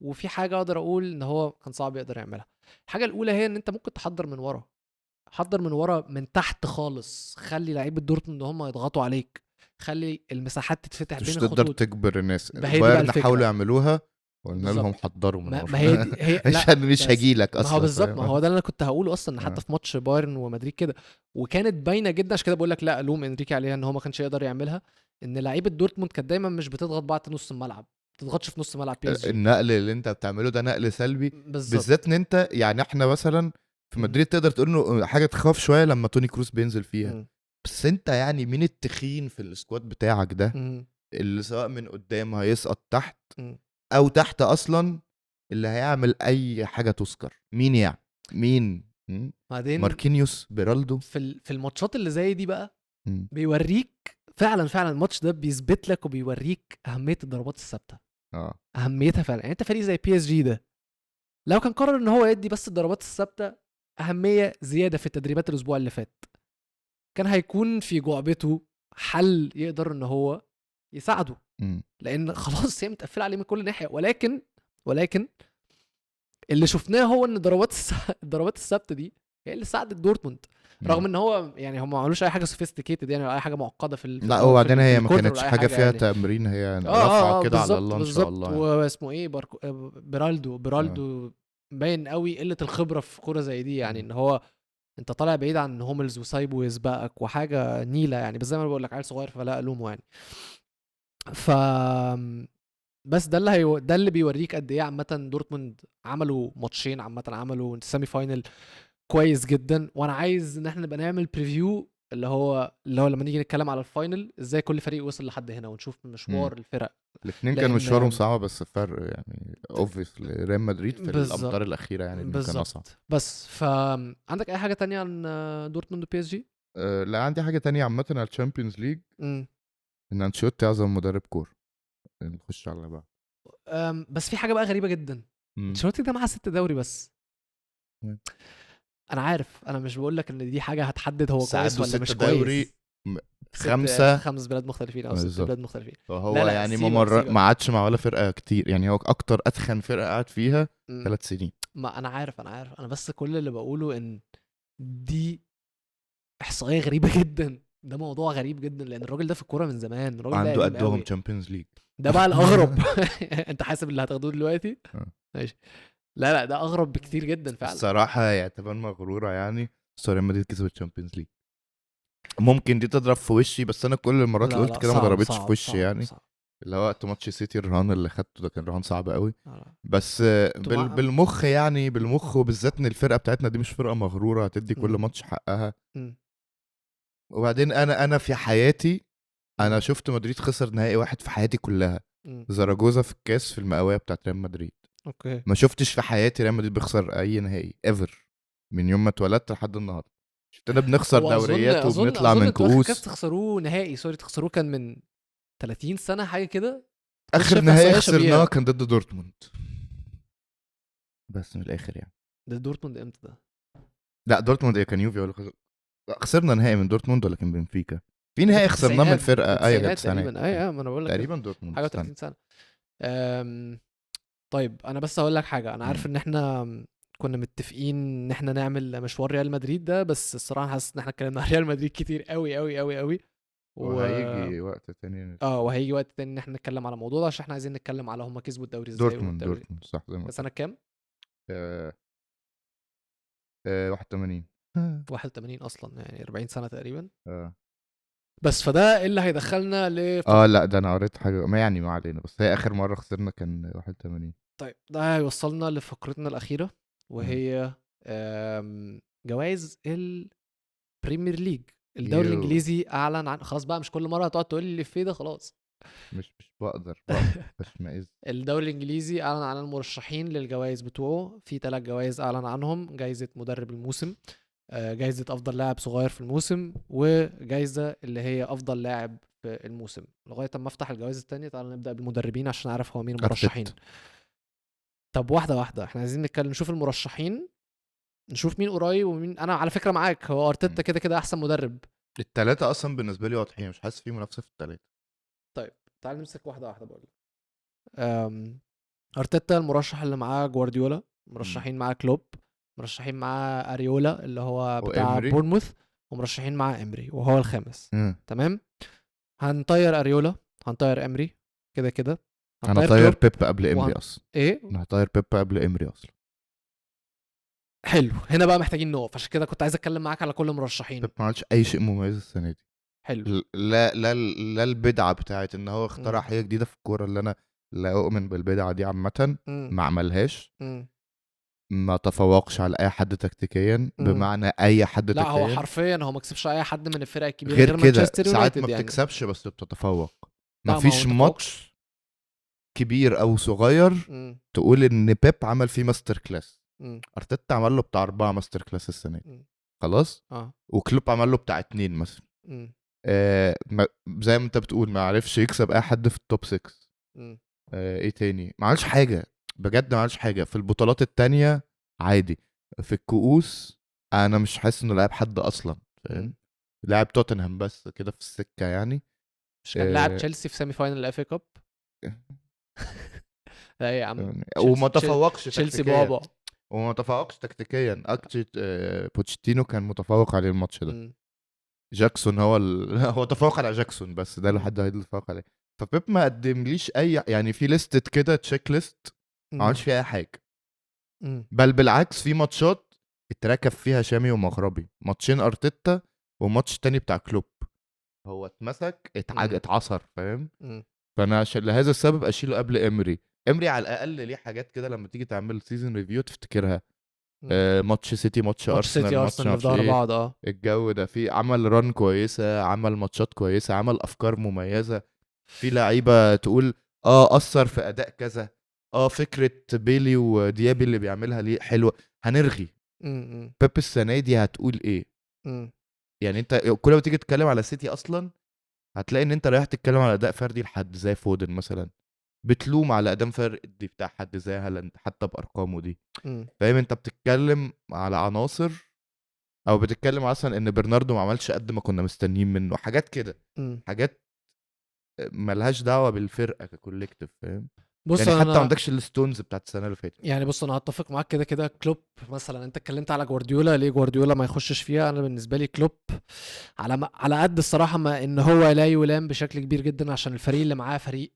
وفي حاجه اقدر اقول ان هو كان صعب يقدر يعملها. الحاجه الاولى هي ان انت ممكن تحضر من ورا، حضر من ورا من تحت خالص، خلي لعيبه دورتموند ان هم يضغطوا عليك، خلي المساحات تتفتح بين مش الخطوط. تقدر تجبر الناس. بايرن بايرن حاولوا يعملوها وقلنا لهم بالظبط. حضروا من ما هي مش هجيلك اصلا. ما هو بالظبط، ما هو ده اللي انا كنت هقوله اصلا، حتى في ماتش بايرن ومدريد كده، وكانت باينه جدا. عشان كده بقول لك لا الوم انريكي عليها ان هو ما كانش يقدر يعملها، ان لعيبه دورتموند كانت دايما مش بتضغط بعض نص الملعب، ما بتضغطش في نص ملعب بي اس جي. النقل اللي انت بتعمله ده نقل سلبي بالظبط. بالذات ان انت يعني احنا مثلا في مدريد تقدر تقول انه حاجه تخاف شويه لما توني كروس بينزل فيها، بس انت يعني مين التخين في السكواد بتاعك ده اللي سواء من قدام هيسقط تحت او تحت اصلا اللي هيعمل اي حاجه تذكر؟ مين يعني مين؟ بعدين ماركينيوس، بيرالدو. في الماتشات اللي زي دي بقى بيوريك فعلا الماتش ده بيثبت لك وبيوريك اهميه الضربات الثابته. اهميتها فعلا. يعني انت فريق زي بي اس جي ده لو كان قرر ان هو يدي بس الضربات الثابته اهميه زياده في التدريبات الاسبوع اللي فات، كان هيكون في جعبته حل يقدر ان هو يساعده، لان خلاص هي متقفله عليه من كل ناحيه. ولكن اللي شفناه هو ان الضربات الثابته دي هي اللي ساعدت دورتموند، رغم ان هو يعني هم ما عملوش اي حاجه سوفيستيكيتد يعني، ولا اي حاجه معقده في لا وبعدين هي ما كانتش حاجه فيها يعني تمرين، هي رفعه كده على الله ان شاء الله يعني. واسمه ايه برالدو باين قوي قله الخبره في كوره زي دي، يعني ان هو انت طالع بعيد عن هوملز وسايبه يسبقك وحاجه نيله يعني، بس زي ما بقول لك عيل صغير فلا الومه يعني. ف بس ده اللي بيوريك قد ايه عامه دورتموند عملوا ماتشين، عامه عملوا سيمي فاينل كويس جدا. وانا عايز ان احنا نبقى نعمل بريفيو اللي هو لما نيجي نتكلم على الفاينل ازاي كل فريق وصل لحد هنا، ونشوف مشوار الفرق. الاثنين كانوا مشوارهم صعبه، بس فرق يعني اوبفيس ريال مدريد في الامتار الاخيره يعني كان اصعب. بس فعندك اي حاجه تانية عن دورتموند وبي اس جي؟ لا عندي حاجه تانية عامه على الشامبيونز ليج، ان انشيلوتي اعظم مدرب كوره. نخش على بقى. بس في حاجه بقى غريبه جدا، انشيلوتي ده معاه 6 دوري بس. انا عارف، انا مش بقول لك ان دي حاجه هتحدد هو كويس ولا مش كويس. 5 بلاد مختلفين او 6 بلاد مختلفين. هو لا يعني ما عادش مع ولا فرقه كتير، يعني هو اكتر اتخن فرقه قعد فيها 3 سنين. ما انا عارف انا بس كل اللي بقوله ان دي احصائيه غريبه جدا، ده موضوع غريب جدا، لان الراجل ده في الكوره من زمان، الراجل عنده قدهم تشامبيونز ليج. ده بقى الاغرب. انت حاسب اللي هتاخدوه دلوقتي؟ ماشي. لا ده اغرب بكتير جدا فعلا الصراحه، يعتبر مغروره يعني. ريال مدريد كسب الشامبيونز ليج، ممكن دي تضرب في وشي، بس انا كل المرات اللي قلت كده ما ضربتش في وشي يعني. اللي هو وقت ماتش سيتي الرهان اللي خدته ده كان رهان صعب قوي، بس بالمخ يعني، بالمخ، وبالذات ان الفرقه بتاعتنا دي مش فرقه مغروره هتدي كل ماتش حقها. وبعدين انا في حياتي انا شفت مدريد خسر نهائي واحد في حياتي كلها، مم. زراجوزا في الكاس في المقاويه بتاعت ريال مدريد. اوكي. ما شفتش في حياتي ريال مدريد بيخسر اي نهائي ايفر من يوم ما اتولدت لحد النهارده. شفتنا بنخسر هو اظن دوريات اظن وبنطلع اظن من انتوا اخر كاس كؤوس. تخسروه نهائي، سوري، تخسروه كان من 30 سنه حاجه كده. كنت اخر شايف نهائي احصائيه خسرناه شبيهه. كان ضد دورتموند، بس من الاخر يعني. ده دورتموند امتى ده؟ لا دورتموند ايه، كان يوفي ولا خسر؟ لا خسرنا نهائي من دورتموند ولا كان بنفيكا؟ في ده نهائي في خسرناه من التسعينات، في فرقه، ايوه كانت التسعينات التسعينات تقريبا. ايوه ما انا بقول لك كده. تقريبا دورتموند حاجه استنى. و30 سنه. أم... طيب انا بس هقول لك حاجه. انا عارف مم. ان احنا كنا متفقين ان احنا نعمل مشوار ريال مدريد ده، بس الصراحه حاسس ان احنا اتكلمنا عن ريال مدريد كتير قوي قوي قوي قوي. و وهيجي وقت تاني وهيجي وقت تاني ان احنا نتكلم على الموضوع ده، عشان احنا عايزين نتكلم على هما كسبوا الدوري ازاي دورتموند والدوري. صح زي ما ده قلت سنه لك. كام؟ آه، 81. 81 اصلا، يعني 40 سنه تقريبا. اه بس فده اللي هيدخلنا لا ده انا قريت حاجه ما يعني ما علينا، بس هي اخر مره خسرنا كان 81. طيب ده هيوصلنا لفقرتنا الاخيره، مم. وهي جوائز البريمير ليج. الدوري يو الانجليزي اعلن عن، خلاص بقى مش كل مره هتقعد تقول لي الإفيه ده، خلاص. مش بقدر بشمئز. الدوري الانجليزي اعلن عن المرشحين للجوائز بتوعه. في 3 جوائز اعلن عنهم: جائزه مدرب الموسم، جايزة أفضل لاعب صغير في الموسم، وجايزة اللي هي أفضل لاعب في الموسم. لغاية أما أفتح الجوائز التانية، تعالى نبدأ بالمدربين عشان أعرف هو مين المرشحين. ارتيتا. طب واحدة واحدة، احنا عايزين نتكلم نشوف المرشحين، نشوف مين قريب ومين. أنا على فكرة معاك، هو أرتيتا كده كده أحسن مدرب. التلاتة اصلا بالنسبه لي واضحين، مش حاسس في منافسه في التلاتة. طيب تعال نمسك واحدة واحدة بقول. أرتيتا المرشح اللي معاه جوارديولا، مم. مرشحين معاه كلوب، مرشحين معاه أريولا اللي هو بتاع وامري. بورنموث، ومرشحين معاه إمري وهو الخامس. مم. تمام. هنطير اريولا، هنطير امري كده كده، انا هنطير طاير كلوب. بيب قبل امري وهن... اصلا. ايه انا هطير بيب قبل امري اصلا. حلو. هنا بقى محتاجين نقف، عشان كده كنت عايز اتكلم معاك على كل مرشحين. بيب ما عملش اي شيء مميز السنه دي. حلو. لا البدعه بتاعت ان هو اخترع مم. حاجه جديده في الكوره، اللي انا لا اؤمن بالبدعه دي عامه. مم. ما عملهاش. مم. ما تفوقش على اي حد تكتيكيا، مم. بمعنى اي حد لا هو تكتيكيا. حرفيا هو ما كسبش اي حد من الفرق الكبيره غير غير كده مانشستر ساعات ما يونايتد يعني. بتكسبش بس بتتفوق. ما لا ما هو ما فيش تفوقش. ماتش كبير او صغير مم. تقول ان بيب عمل فيه ماستر كلاس. مم. ارتيتا عمل له بتاع 4 ماستر كلاس السنه دي مم. خلاص. اه. وكلوب عمل له بتاع 2 مثلا. مم. زي ما انت بتقول ما عرفش يكسب اي حد في التوب 6. مم. ايه تاني، ما عملش حاجه بجد، ما عملش حاجه في البطولات التانية. عادي. في الكؤوس انا مش حاسس انه لاعب حد اصلا، فاهم؟ مم. لاعب توتنهام بس كده في السكه يعني. مش كان لاعب آه، تشيلسي في سيمي فاينل الاف اي كاب؟ لا ايه يا عم. يعني وما تشيلسي تفوقش تشيلسي تكتيكيا. بابا. وما تفوقش تكتيكيا اكتشي. بوتشيتينو كان متفوق عليه الماتش ده. مم. جاكسون هو هو تفوق على جاكسون، بس ده مم. الوحيد اللي تفوق عليه. فبيب ما قدمليش اي يعني في ليستة كده تشيك ليست، ما عملش فيها اي حاجه. مم. بل بالعكس في ماتشات اتركب فيها شامي ومغربي، ماتشين ارتيتا وماتش تاني بتاع كلوب هو اتمسك مم. اتعصر، فاهم؟ مم. فانا عشان لهذا السبب اشيله قبل امري. امري على الاقل ليه حاجات كده لما تيجي تعمل سيزون ريفيو تفتكرها. مم. ماتش سيتي، ماتش ماتش سيتي ارسنال، ماتش ارسنال اللي في معرفش ظهر ايه. بعض. اه. الجو ده في عمل ران كويسه، عمل ماتشات كويسه، عمل افكار مميزه. في لعيبه تقول اثر في اداء كذا. فكره بيلي وديابي اللي بيعملها ليه حلوه. هنرغي. مم. بيب السنه دي هتقول ايه؟ مم. يعني انت كل ما تيجي تتكلم على سيتي اصلا هتلاقي ان انت رايح تتكلم على اداء فردي لحد زي فودن مثلا، بتلوم على اداء فردي بتاع حد زي هالاند حتى بارقامه دي. مم. فاهم؟ انت بتتكلم على عناصر، او بتتكلم اصلا ان برناردو ما عملش قد ما كنا مستنيين منه، حاجات كده. مم. حاجات ملهاش دعوه بالفرقه ككوليكتيف، فاهم؟ بص يعني حتى ما انا عندكش الستونز بتاعت السنه اللي فاتت. يعني بص انا هتفق معاك كده كده. كلوب مثلا، انت اتكلمت على جوارديولا، ليه جوارديولا ما يخشش فيها؟ انا بالنسبه لي كلوب على قد الصراحه ما ان هو لا يلام بشكل كبير جدا، عشان الفريق اللي معاه فريق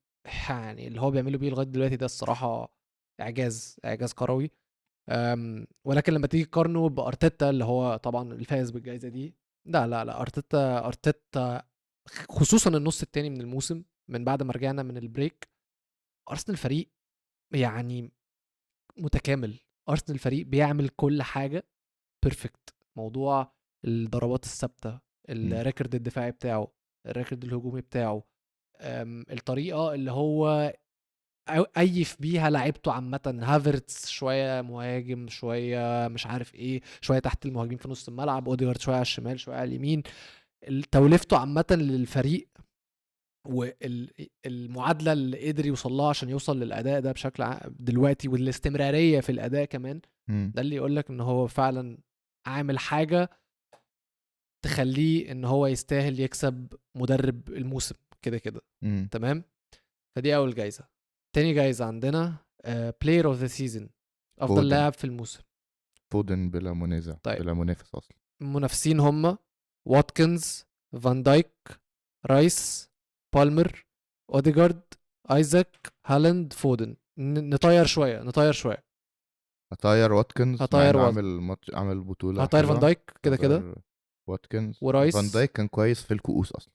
يعني اللي هو بيعمله بيه لغايه دلوقتي ده الصراحه اعجاز كروي. ولكن لما تيجي تقارنه بارتيتا اللي هو طبعا الفائز بالجائزه دي، لا ارتيتا خصوصا النص التاني من الموسم من بعد ما رجعنا من البريك، ارسنال فريق يعني متكامل. ارسنال فريق بيعمل كل حاجه بيرفكت. موضوع الضربات الثابته، الريكورد الدفاعي بتاعه، الريكورد الهجومي بتاعه، الطريقه اللي هو ايف بيها لعيبته عامه. هافرتس شويه مهاجم، شويه مش عارف ايه، شويه تحت المهاجمين في نص الملعب، اوديجارد شويه على الشمال شويه على اليمين. توليفته عامه للفريق والمعادله اللي قدر يوصل لها عشان يوصل للاداء ده بشكل دلوقتي، والاستمراريه في الاداء كمان، ده اللي يقول لك ان هو فعلا عامل حاجه تخليه ان هو يستاهل يكسب مدرب الموسم كده كده. تمام. فدي اول جايزه. تاني جايزه عندنا بلاير اوف ذا سيزون، افضل فودن. لاعب في الموسم. فودن بلا منازع. طيب. بلا منافس اصلا. المنافسين هم واتكنز، فان دايك، رايس، بالمر، اوديجارد، ايزاك، هالاند، فودن. نطير شويه. هطاير واتكنز مع هطير انه عامل بطوله هطير فان حلوه. دايك كده كده. واتكنز. ورايس. فان دايك كان كويس في الكؤوس اصلا.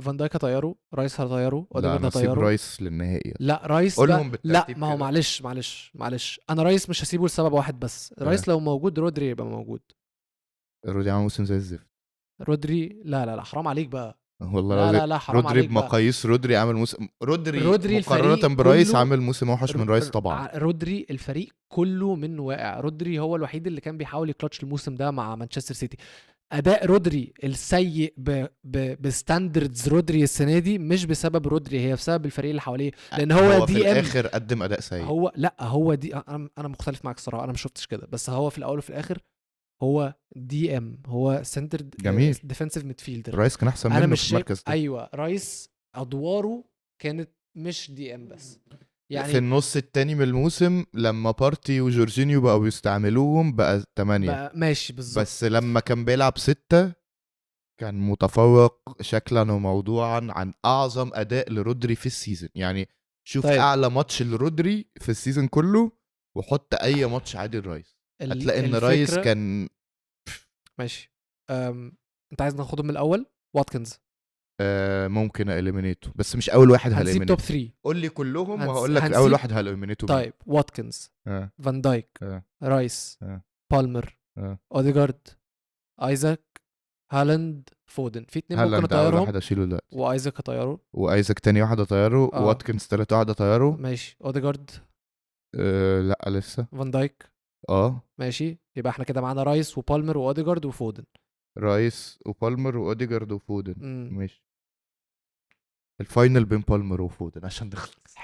فان دايك هطيره، رايس هطيره، لا اوديجارد نسيب هطيره. رايس للنهائي. لا رايس قولهم لا بالترتيب ما هو كده. معلش انا رايس مش هسيبه لسبب واحد بس. رايس لو موجود رودري يبقى موجود. رودري عامل موسم زي الزفت. رودري لا حرام عليك بقى. والله لا العظيم. لا حرام رودري عليك بقى. بمقاييس رودري عامل موسم. رودري مقارنة الفريق برايس كله عامل موسم اوحش من رايس طبعا. رودري الفريق كله منه واقع. رودري هو الوحيد اللي كان بيحاول يكلتش الموسم ده مع مانشستر سيتي. اداء رودري السيء بستاندردز رودري السنه دي مش بسبب رودري، هي بسبب الفريق اللي حواليه، لان هو في دي ام. الاخر قدم اداء سيء. هو دي انا مختلف معاك الصراحه. انا ما شفتش كده، بس هو في الاول وفي الاخر هو دي ام، هو سنتر جميل. ديفنسيف ميدفيلدر. رايس كان احسن انا منه مش في المركز ده. ايوه رايس ادواره كانت مش دي ام بس يعني. في النص التاني من الموسم لما بارتي وجورجينيو بقوا بيستعملوهم بقى 8 بقى ماشي بالظبط. بس لما كان بيلعب 6 كان متفوق شكلا وموضوعا عن اعظم اداء لرودري في السيزون. يعني شوف طيب. اعلى ماتش لرودري في السيزون كله وحط اي ماتش عادي لرايس هتلاقي ان رايس كان ماشي. انت عايز ناخدهم من الاول؟ واتكنز ممكن اليمينيتو بس مش اول واحد هنسيب توب هاليمينيتو. 3. قول لي كلهم وهقول لك اول واحد هاليمينيتو. طيب واتكنز، فان دايك، رايس، بالمر، اوديجارد، ايزاك، هالاند، فودن. في 2 ممكن اطيرهم. واحد اشيله دلوقتي. وايزاك اطيره. وايزاك تاني واحد اطيره. واتكنز تالت واحد اطيره. ماشي. اوديجارد لا لسه. فان دايك ماشي. يبقى احنا كده معانا رايس وبالمر واوديجارد وفودن. رايس وبالمر واوديجارد وفودن. ماشي. الفاينل بين بالمر وفودن عشان نخلص.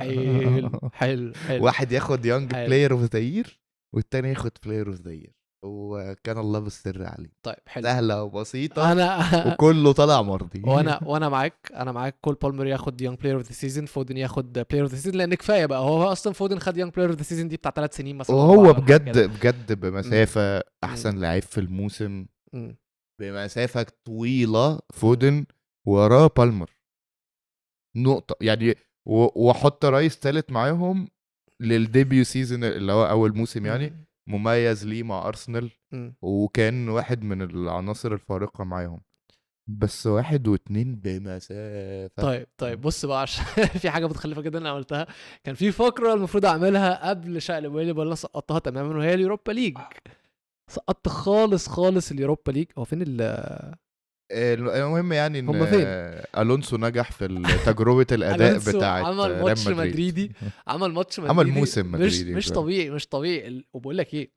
حلو واحد ياخد يونج بلاير اوف ذا يير والتاني ياخد بلاير اوف ذا يير، وكان الله بالسر عليه. طيب حلو. سهله وبسيطه وكله طلع مرضي. وانا معاك. كول بالمر ياخد يونج بلاير اوف ذا سيزون، فودن ياخد بلاير اوف ذا سيزون، لان كفايه بقى. هو اصلا فودن خد يونج بلاير اوف ذا سيزون دي بتاع 3 سنين مثلا. وهو بجد بمسافه احسن لعيب في الموسم بمسافه طويله. فودن وراه بالمر نقطه يعني. واحط رايس ثالث معاهم للديبيو سيزون اللي هو اول موسم يعني مميز ليه مع ارسنال وكان واحد من العناصر الفارقه معاهم. بس 1 و2 بمسافه. طيب بص بقى، عشان في حاجه متخلفه جدا انا عملتها. كان في فقره المفروض اعملها قبل شقلب ويلي، انا سقطتها تماما، وهي اليوروبا ليج. سقطت خالص اليوروبا ليج. هو فين المهم يعني ان فين؟ الونسو نجح في تجربه الاداء بتاعه عمل ماتش مدريدي. عمل موسم مدريدي مش طبيعي. وبقول لك ايه،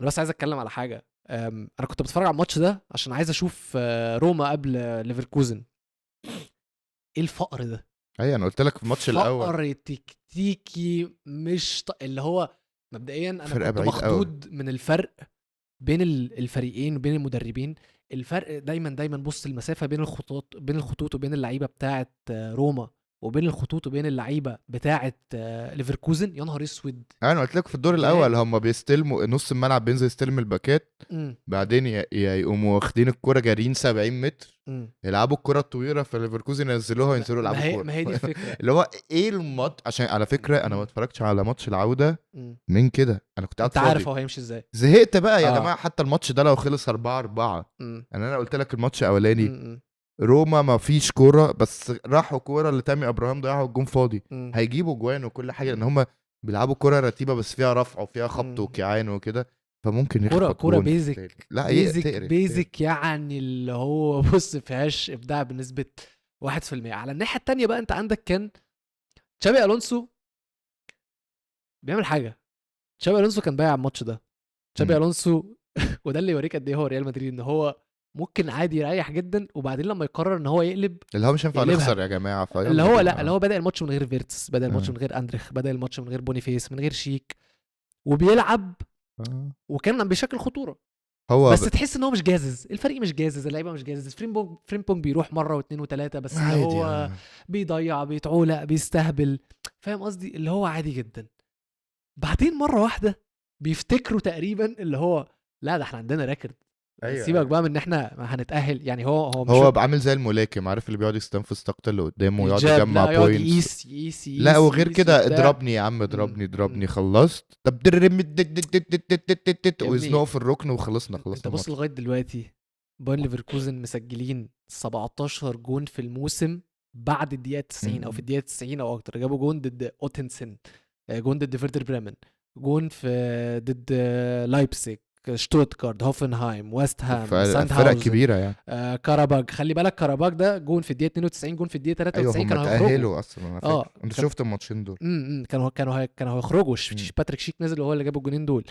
انا بس عايز اتكلم على حاجه. انا كنت بتفرج على الماتش ده عشان عايز اشوف روما قبل ليفركوزن. ايه الفقر ده؟ ايوه انا قلت لك في الماتش الاول فقر تكتيكي مش اللي هو مبدئيا انا كنت مخضوض من الفرق بين الفريقين وبين المدربين. الفرق دايما بص المسافه بين الخطوط وبين اللعيبه بتاعه روما وبين الخطوط وبين اللعيبه بتاعه ليفركوزن. يا نهار اسود. انا قلت لك في الدور الاول هم بيستلموا نص الملعب، بينزل يستلم الباكات بعدين يقوموا واخدين الكرة جارين 70 متر يلعبوا الكرة الطويلة في ليفركوزن ينزلوها ينزلوا يلعبوا الكرة. ما هي دي الفكرة. اللي هو ايه الماتش. عشان على فكرة انا ما اتفرجتش على ماتش العودة من كده. انا كنت قاعد فاضي. انت عارف هو هيمشي ازاي. زهقت بقى يا جماعة. حتى الماتش ده لو خلص 4-4 انا قلت لك الماتش الاولاني روما ما فيش كوره بس راحوا كوره لتامي ابراهام ضيعوا الجون فاضي. هيجيبوا جوان وكل حاجه لان هم بيلعبوا كوره رتيبه بس فيها رفع وفيها خبط وكيعان وكده. فممكن كوره يخبط كوره جون في بيزك التاني. لا بيزك تقرف بيزك يعني اللي هو بص فيهاش ابداع بنسبه 1%. على الناحيه التانية بقى انت عندك كان تشابي الونسو بيعمل حاجه. تشابي الونسو كان بايع الماتش ده. تشابي مم. الونسو وده اللي يوريك قد ايه هو ريال مدريد، ان هو ممكن عادي يريح جدا وبعدين لما يقرر ان هو يقلب اللي هو مش هينفع يقلبها. نخسر يا جماعه اللي فيلا هو بينا. لا اللي هو بدأ الماتش من غير فيرتس، بدأ الماتش من آه. غير اندريخ، بدأ الماتش من غير بونيفيس، من غير شيك، وبيلعب آه. وكان بيشكل خطوره. هو بس تحس ان هو مش جاهز، الفريق مش جاهز، اللعيبه مش جاهز. فريمبونج بيروح مره واثنين وثلاثه بس اللي عادي هو بيضيع، بيتعولق، بيستهبل. فاهم قصدي؟ اللي هو عادي جدا. بعدين مره واحده بيفتكروا تقريبا اللي هو لا ده احنا عندنا ريكورد، ايوه سيبك ايوه. بقى من ان احنا هنتاهل. يعني هو مش هو عامل زي الملاكم، عارف اللي بيقعد يستنفذ طاقته اللي قدامه ويقعد الجاب، يجمع لا يقعد بوينتس. يقيس يقيس لا يقيس وغير يقيس كده وبتاع. اضربني يا عم، اضربني خلصت. طب يا ويزنقوا ابني في الركن وخلصنا انت بص الماتش. لغايه دلوقتي بايرن ليفركوزن مسجلين 17 جون في الموسم بعد الدقيقه 90 او في الدقيقه 90 او اكتر. جابوا جون ضد اوتنسن، جون ضد فيردر بريمن، جون في ضد لايبسيج، شتوتغارت، هوفنهايم، ويست هام، فرق ساندهاوزن، كبيره يعني. كاراباج. خلي بالك كاراباج ده جون في الدقيقه 92، جون في الدقيقه ايوه 93 هم كانوا هيخرجوا. تاهلوا اصلا، انا فاكر انت كان شفت الماتشين دول. كانوا هيخرجوا. مم. باتريك شيك نزل وهو اللي جاب الجونين دول.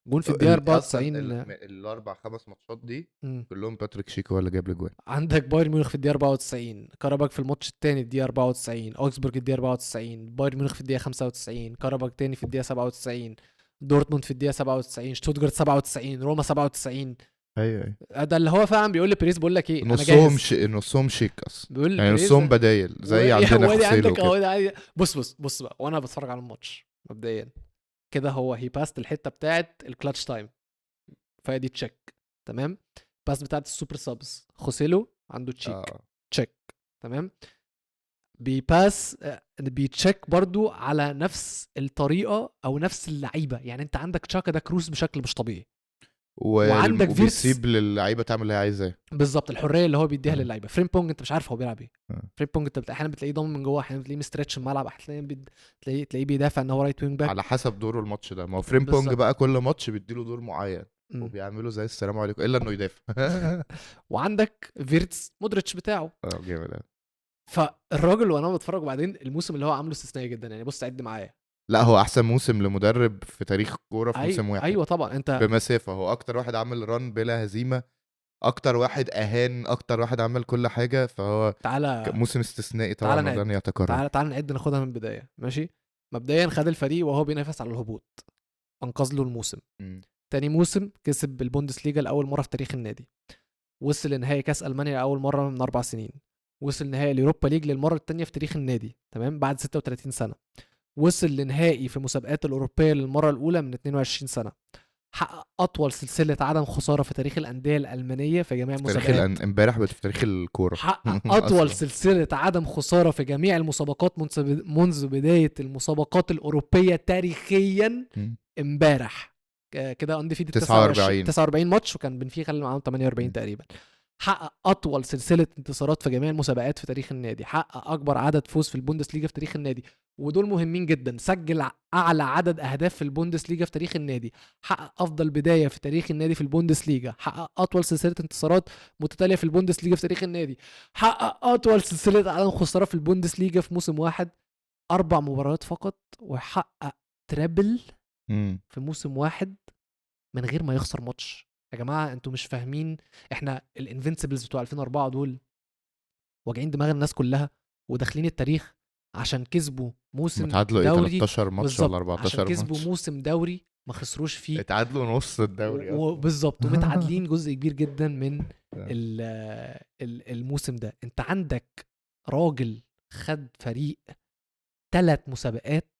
جون في الدقيقه اصلا 94. الاربع خمس ماتشات دي مم. كلهم باتريك شيك هو اللي جاب الاجوان. عندك بايرن ميونخ في الدقيقه 94، كاراباك في الماتش الثاني الدقيقه 94، اوكسبورج الدقيقه 94، بايرن ميونخ في الدقيقه 95، كاراباك تاني في الدقيقه 97، دورتموند في الدقيقه 97، شتوتجارت 97، روما 97. ايوه ايوه. ده اللي هو فعلا بيقول لبريز بقول لك ايه انا نصهم جاهز. نصهم شيك اصلا، بيقول يعني لبريز نصهم بدايل زي عندنا وادي خوسيلو عندك كده. اهو ده. بص بقى وانا بتفرج على الماتش مبدئيا كده هو هي باست الحته بتاعت الكلاتش تايم، فدي تشيك تمام. باس بتاعت السوبر سابز خوسيلو عنده تشيك تمام. بيباس بيتشيك برضو على نفس الطريقه او نفس اللعيبه. يعني انت عندك تشاكا ده كروس بشكل مش طبيعي، وعندك فيرتس وبيسيب للعيبه تعمل اللي هي عايزاه بالظبط الحريه اللي هو بيديها آه. للعيبه. فريمبونج انت مش عارف هو بيلعب ايه. آه. فريمبونج انت احيانا بتلاقيه ضامن من جوه، احيانا بتلاقيه مستريتش الملعب، احيانا تلاقيه بيدافع ان هو رايت وينج باك على حسب دوره الماتش ده. ما هو فريمبونج بالظبط. بقى كل ماتش بيديله دور معين وبيعملوا زي السلام عليكم الا انه يدافع. وعندك فيرتس مودريتش بتاعه. جامد قوي. فالراجل وانا بتفرج بعدين الموسم اللي هو عامله استثنائي جدا. يعني بص عد معايا، لا هو احسن موسم لمدرب في تاريخ الكوره في موسم واحد. ايوه طبعا انت بمسافه هو اكتر واحد عمل ران بلا هزيمه، اكتر واحد اهان، اكتر واحد عمل كل حاجه. فهو تعالى موسم استثنائي طبعا ولن يتكرر. تعالى نعد ناخدها من البدايه ماشي. مبدئيا خد الفريق وهو بينافس على الهبوط، انقذ له الموسم. تاني موسم كسب البوندسليجا لاول مره في تاريخ النادي، وصل لنهائي كاس المانيا لاول مره من 4 سنين، وصل نهائي اليوروبا ليج للمره الثانيه في تاريخ النادي تمام بعد 36 سنه، وصل لنهائي في المسابقات الاوروبيه للمره الاولى من 22 سنه، حقق اطول سلسله عدم خساره في تاريخ الانديه الالمانيه في جميع المسابقات. امبارح في تاريخ الكوره حقق اطول سلسله عدم خساره في جميع المسابقات منذ بدايه المسابقات الاوروبيه تاريخيا. امبارح كده اندي 49 ماتش، وكان بنفيخا اللي معاهم 48 تقريبا. حقق اطول سلسله انتصارات في جميع المسابقات في تاريخ النادي، حقق اكبر عدد فوز في البوندسليجا في تاريخ النادي، ودول مهمين جدا. سجل اعلى عدد اهداف في البوندسليجا في تاريخ النادي، حقق افضل بدايه في تاريخ النادي في البوندسليجا، حقق اطول سلسله انتصارات متتاليه في البوندسليجا في تاريخ النادي، حقق اطول سلسله عدم خساره في البوندسليجا في موسم واحد 4 مباريات فقط، وحقق ترابل في موسم واحد من غير ما يخسر ماتش. يا جماعه انتوا مش فاهمين، احنا الانفنسبلز بتوع 2004 دول واجعين دماغ الناس كلها وداخلين التاريخ عشان كسبوا موسم اتعادلوا دوري 13 ماتش ولا 14 عشان كسبوا ماتش. موسم دوري ما خسروش فيه، اتعادلوا نص الدوري بالظبط، ومتعادلين جزء كبير جدا من الموسم ده. انت عندك راجل خد فريق 3 مسابقات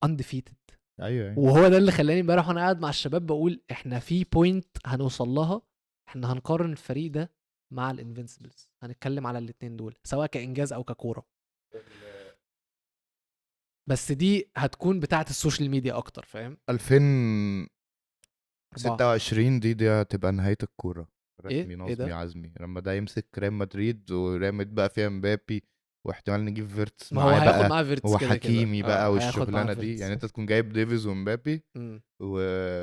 undefeated. ايوه وهو ده اللي خلاني امبارح وانا قاعد مع الشباب بقول احنا في بوينت هنوصل لها، احنا هنقارن الفريق ده مع الانفنسبلز، هنتكلم على الاثنين دول سواء كانجاز او ككوره. بس دي هتكون بتاعه السوشيال ميديا اكتر، فاهم؟ 2026 دي هتبقى نهايه الكوره رسمي. إيه نظمي ده؟ عزمي لما ده يمسك ريال مدريد وريال مدريد بقى فيها مبابي واحتمال نجيب فيرتس ما هو معاه هياخد بقى معاه فيرتس كده كده وحكيمي بقى هياخد معاه والشغلانه دي، فيرتس يعني انت تكون جايب ديفيز ومبابي مم.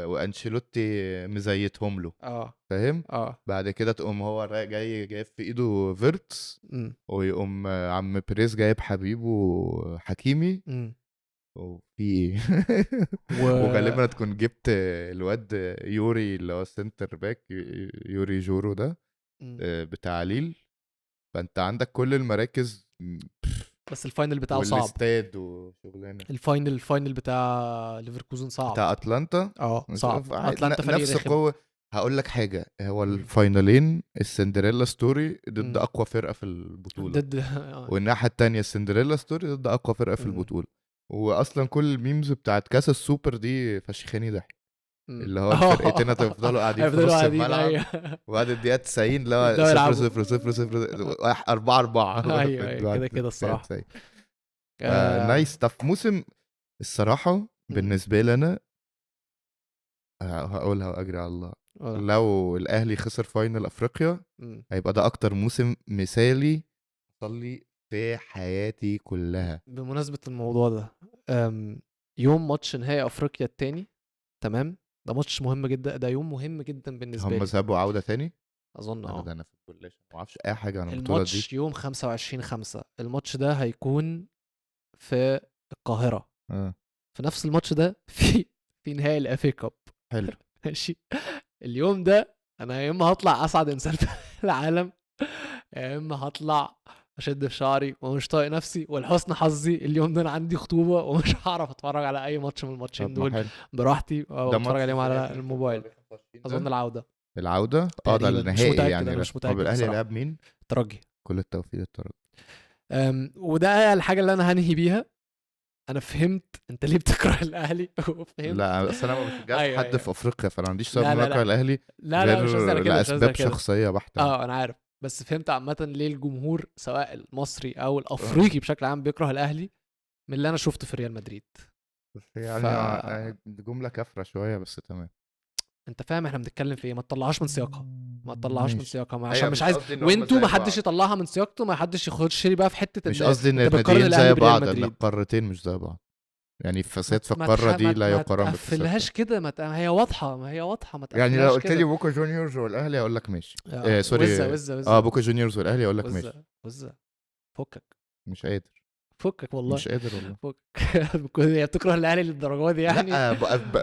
وانشيلوتي مزيتهم له، اه فاهم؟ اه بعد كده تقوم هو جايب في ايده فيرتس، مم. ويقوم عم بريس جايب حبيبه حكيمي، مم. وفي ايه و وغالبا تكون جبت الواد يوري اللي هو السنتر باك، يوري جورو ده مم. بتاع ليل. فانت عندك كل المراكز بس الفاينل بتاعه صعب. والاستاد وشغلانه. الفاينل بتاع ليفركوزن صعب. بتاع اتلانتا صعب. اتلانتا فريق نفس رخم. قوه. هقول لك حاجه، هو مم. الفاينلين السندريلا ستوري ضد مم. اقوى فرقه في البطوله، ضد والناحيه التانية السندريلا ستوري ضد اقوى فرقه في مم. البطوله. واصلا كل الميمز بتاعت كاس السوبر دي فشخاني ضحك، مم. اللي هو الفرقتين هتفضلوا قاعدين في هيفضلوا نص قاعدين الملعب ايوه وبعد الدقيقه 90 اللي هو يبدأوا 0 يلعبوا 0 0 0 4 4 ايوه ايوه كده كده الصراحه. نايس. طب موسم الصراحه مم. بالنسبه لي انا هقولها واجري على الله، لو الاهلي خسر فاينل افريقيا مم. هيبقى ده اكتر موسم مثالي حصل لي في حياتي كلها. بمناسبة الموضوع ده يوم ماتش نهائي افريقيا التاني، تمام، ده ماتش مهم جدا، ده يوم مهم جدا بالنسبة هم لي. ذهبوا عودة تاني؟ اظن انا ده انا في الكلية ما اعرفش اي حاجة عن البطولة دي. الماتش يوم 25/5، الماتش ده هيكون في القاهرة. في نفس الماتش ده في نهائي الافي كاب. حلو. ماشي. اليوم ده انا يا اما هطلع اسعد انسان في العالم، يا اما هطلع اشد في شعري ومش طايق نفسي، ولحسن حظي اليوم ده انا عندي خطوبه ومش هعرف اتفرج على اي ماتش من الماتشين طب ما دول حلو. براحتي ده واتفرج ماتش عليهم ازاي على في الموبايل. 25 اظن ده؟ العوده العودة ده تقريبا، مش النهائي متاكد، يعني انا ده. مش طب متاكد الاهلي بصراحه. لعب مين؟ ترجي. كل التوفيق للترجي. وده الحاجه اللي انا هنهي بيها. انا فهمت انت ليه بتكره الاهلي وفهمت. لا بس انا ما بشجعش أيوة حد أيوة. في افريقيا، فانا ما عنديش سبب لا ان لا اكره لا الاهلي لا غير لا مش قصدي على كده، مش قصدي على لاسباب كده. شخصية بحتة. انا عارف، بس فهمت عامه ليه الجمهور سواء المصري او الافريقي بشكل عام بيكره الاهلي من اللي انا شفته في ريال مدريد. بس يعني جملة كافرة شوية بس تمام. انت فاهم احنا بنتكلم في ايه؟ ما تطلعهاش من سياقها، ما تطلعهاش من ماشي. سياقها عشان ايوه مش مش عايز، قصدي ان هم وانتوا ما زي حدش بعض، يطلعها من سياقته، ما حدش يخش لي بقى في حته مش ان قصدي ان انت بتقارن الناديين الاهلي زي بريال بعض، ان مدريد. القارتين مش زي بعض، يعني الفساد في القارة دي لا ما يقارن بفساد تقفلهاش كده، ما هي واضحه، ما هي واضحه، ما يعني لو تقفلهاش قلت لي كده. بوكا جونيورز والاهلي اقول لك ماشي. وزه سوري. وزه بوكا جونيورز والاهلي اقول لك ماشي. وزه فكك مش قادر. فكك والله. مش قادر والله. فكك. هي بتكره الاهلي للدرجه دي يعني؟ لا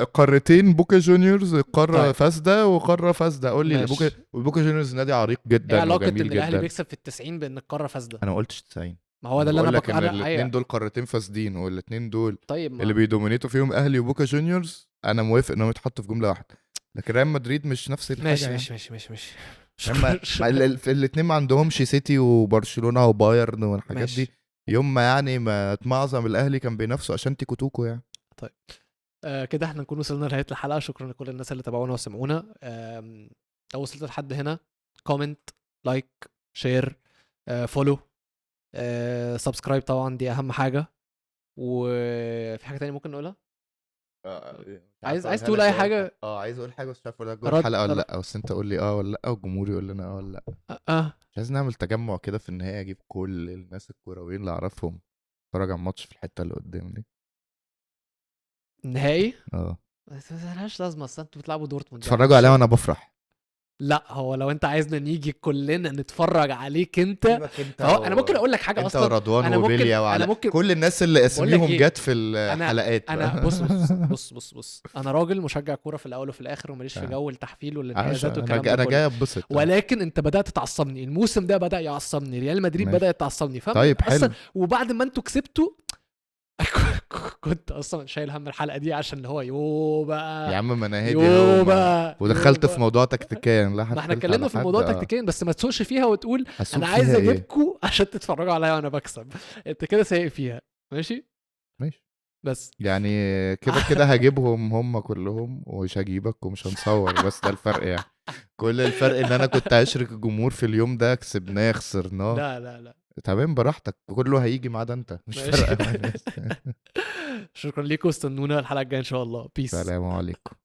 قارتين، بوكا جونيورز قاره طيب. فاسده وقاره فاسده. قول لي ماشي. بوكا جونيورز نادي عريق ايه جدا علاقه وجميل ان الاهلي جدا. بيكسب في ال90 بان القاره فاسده؟ انا ما قلتش 90. ما هو انا ده اللي بقول انا لك ان انا الاثنين دول قارتين فاسدين، والاثنين دول طيب ما اللي بيدومينيتوا فيهم اهلي وبوكا جونيورز، انا موافق انهم يتحطوا في جمله واحده. لكن ريال مدريد مش نفس الحاجه. ماشي يعني ماشي اما الاثنين ما عندهمش سيتي وبرشلونه وبايرن والحاجات دي. يوم ما يعني ما معظم الاهلي كان بينافسوا عشان تيكو توكو يعني. طيب كده احنا نكون وصلنا لنهايه الحلقه. شكرا لكل الناس اللي تابعونا وسمعونا. لو وصلت لحد هنا كومنت، لايك، شير، فولو، سبسكرايب طبعا دي اهم حاجه. وفي حاجه تانية ممكن نقولها؟ عايز تقول اي حاجه؟ عايز اقول حاجه بس مش عارف اقولها جوه الحلقه ولا لا، بس انت قول لي ولا لا، والجمهور يقول لنا ولا لا. مش عايز نعمل تجمع كده في النهايه اجيب كل الناس الكرويين اللي اعرفهم اتفرج على الماتش في الحته اللي قدام دي النهائي؟ اه ملهاش لازمه، اصل انتوا بتلعبوا دورتموند. اتفرجوا عليها وانا بفرح. لا هو لو انت عايزنا نيجي كلنا نتفرج عليك انت، فهو انا ممكن اقول لك حاجه انت اصلا. ورضوان انا وبيليا وعلى ممكن كل الناس اللي اسميهم إيه؟ جت في الحلقات. انا بص انا راجل مشجع كوره في الاول وفي الاخر، وماليش في جو التحفيل والانحيازات والكلام ده انا كله. جاي اتبسط. ولكن انت بدات تعصبني، الموسم ده بدا يعصبني، ريال مدريد ماشي. بدات تعصبني، فاهم؟ طيب حلو. وبعد ما انتوا كسبتوا كنت اصلا شايل هم الحلقه دي عشان اللي هو يو بقى يا عم ما انا هادي يو بقى ودخلت في موضوع تكتيكيا. ما احنا اتكلمنا في الموضوع تكتيكيا، بس ما تسوقش فيها وتقول انا عايز اجيبكم عشان تتفرجوا عليا وانا بكسب. انت كده سايق فيها. ماشي بس يعني كده هجيبهم هم كلهم ومش هجيبك ومش هنصور. بس ده الفرق يعني. كل الفرق ان انا كنت هشرك الجمهور في اليوم ده، كسبناه خسرناه. لا تمام براحتك، كله هيجي ما عدا انت، مش فارقه. شكرا ليكم، استنونا الحلقه الجايه ان شاء الله. بيس. سلام عليكم.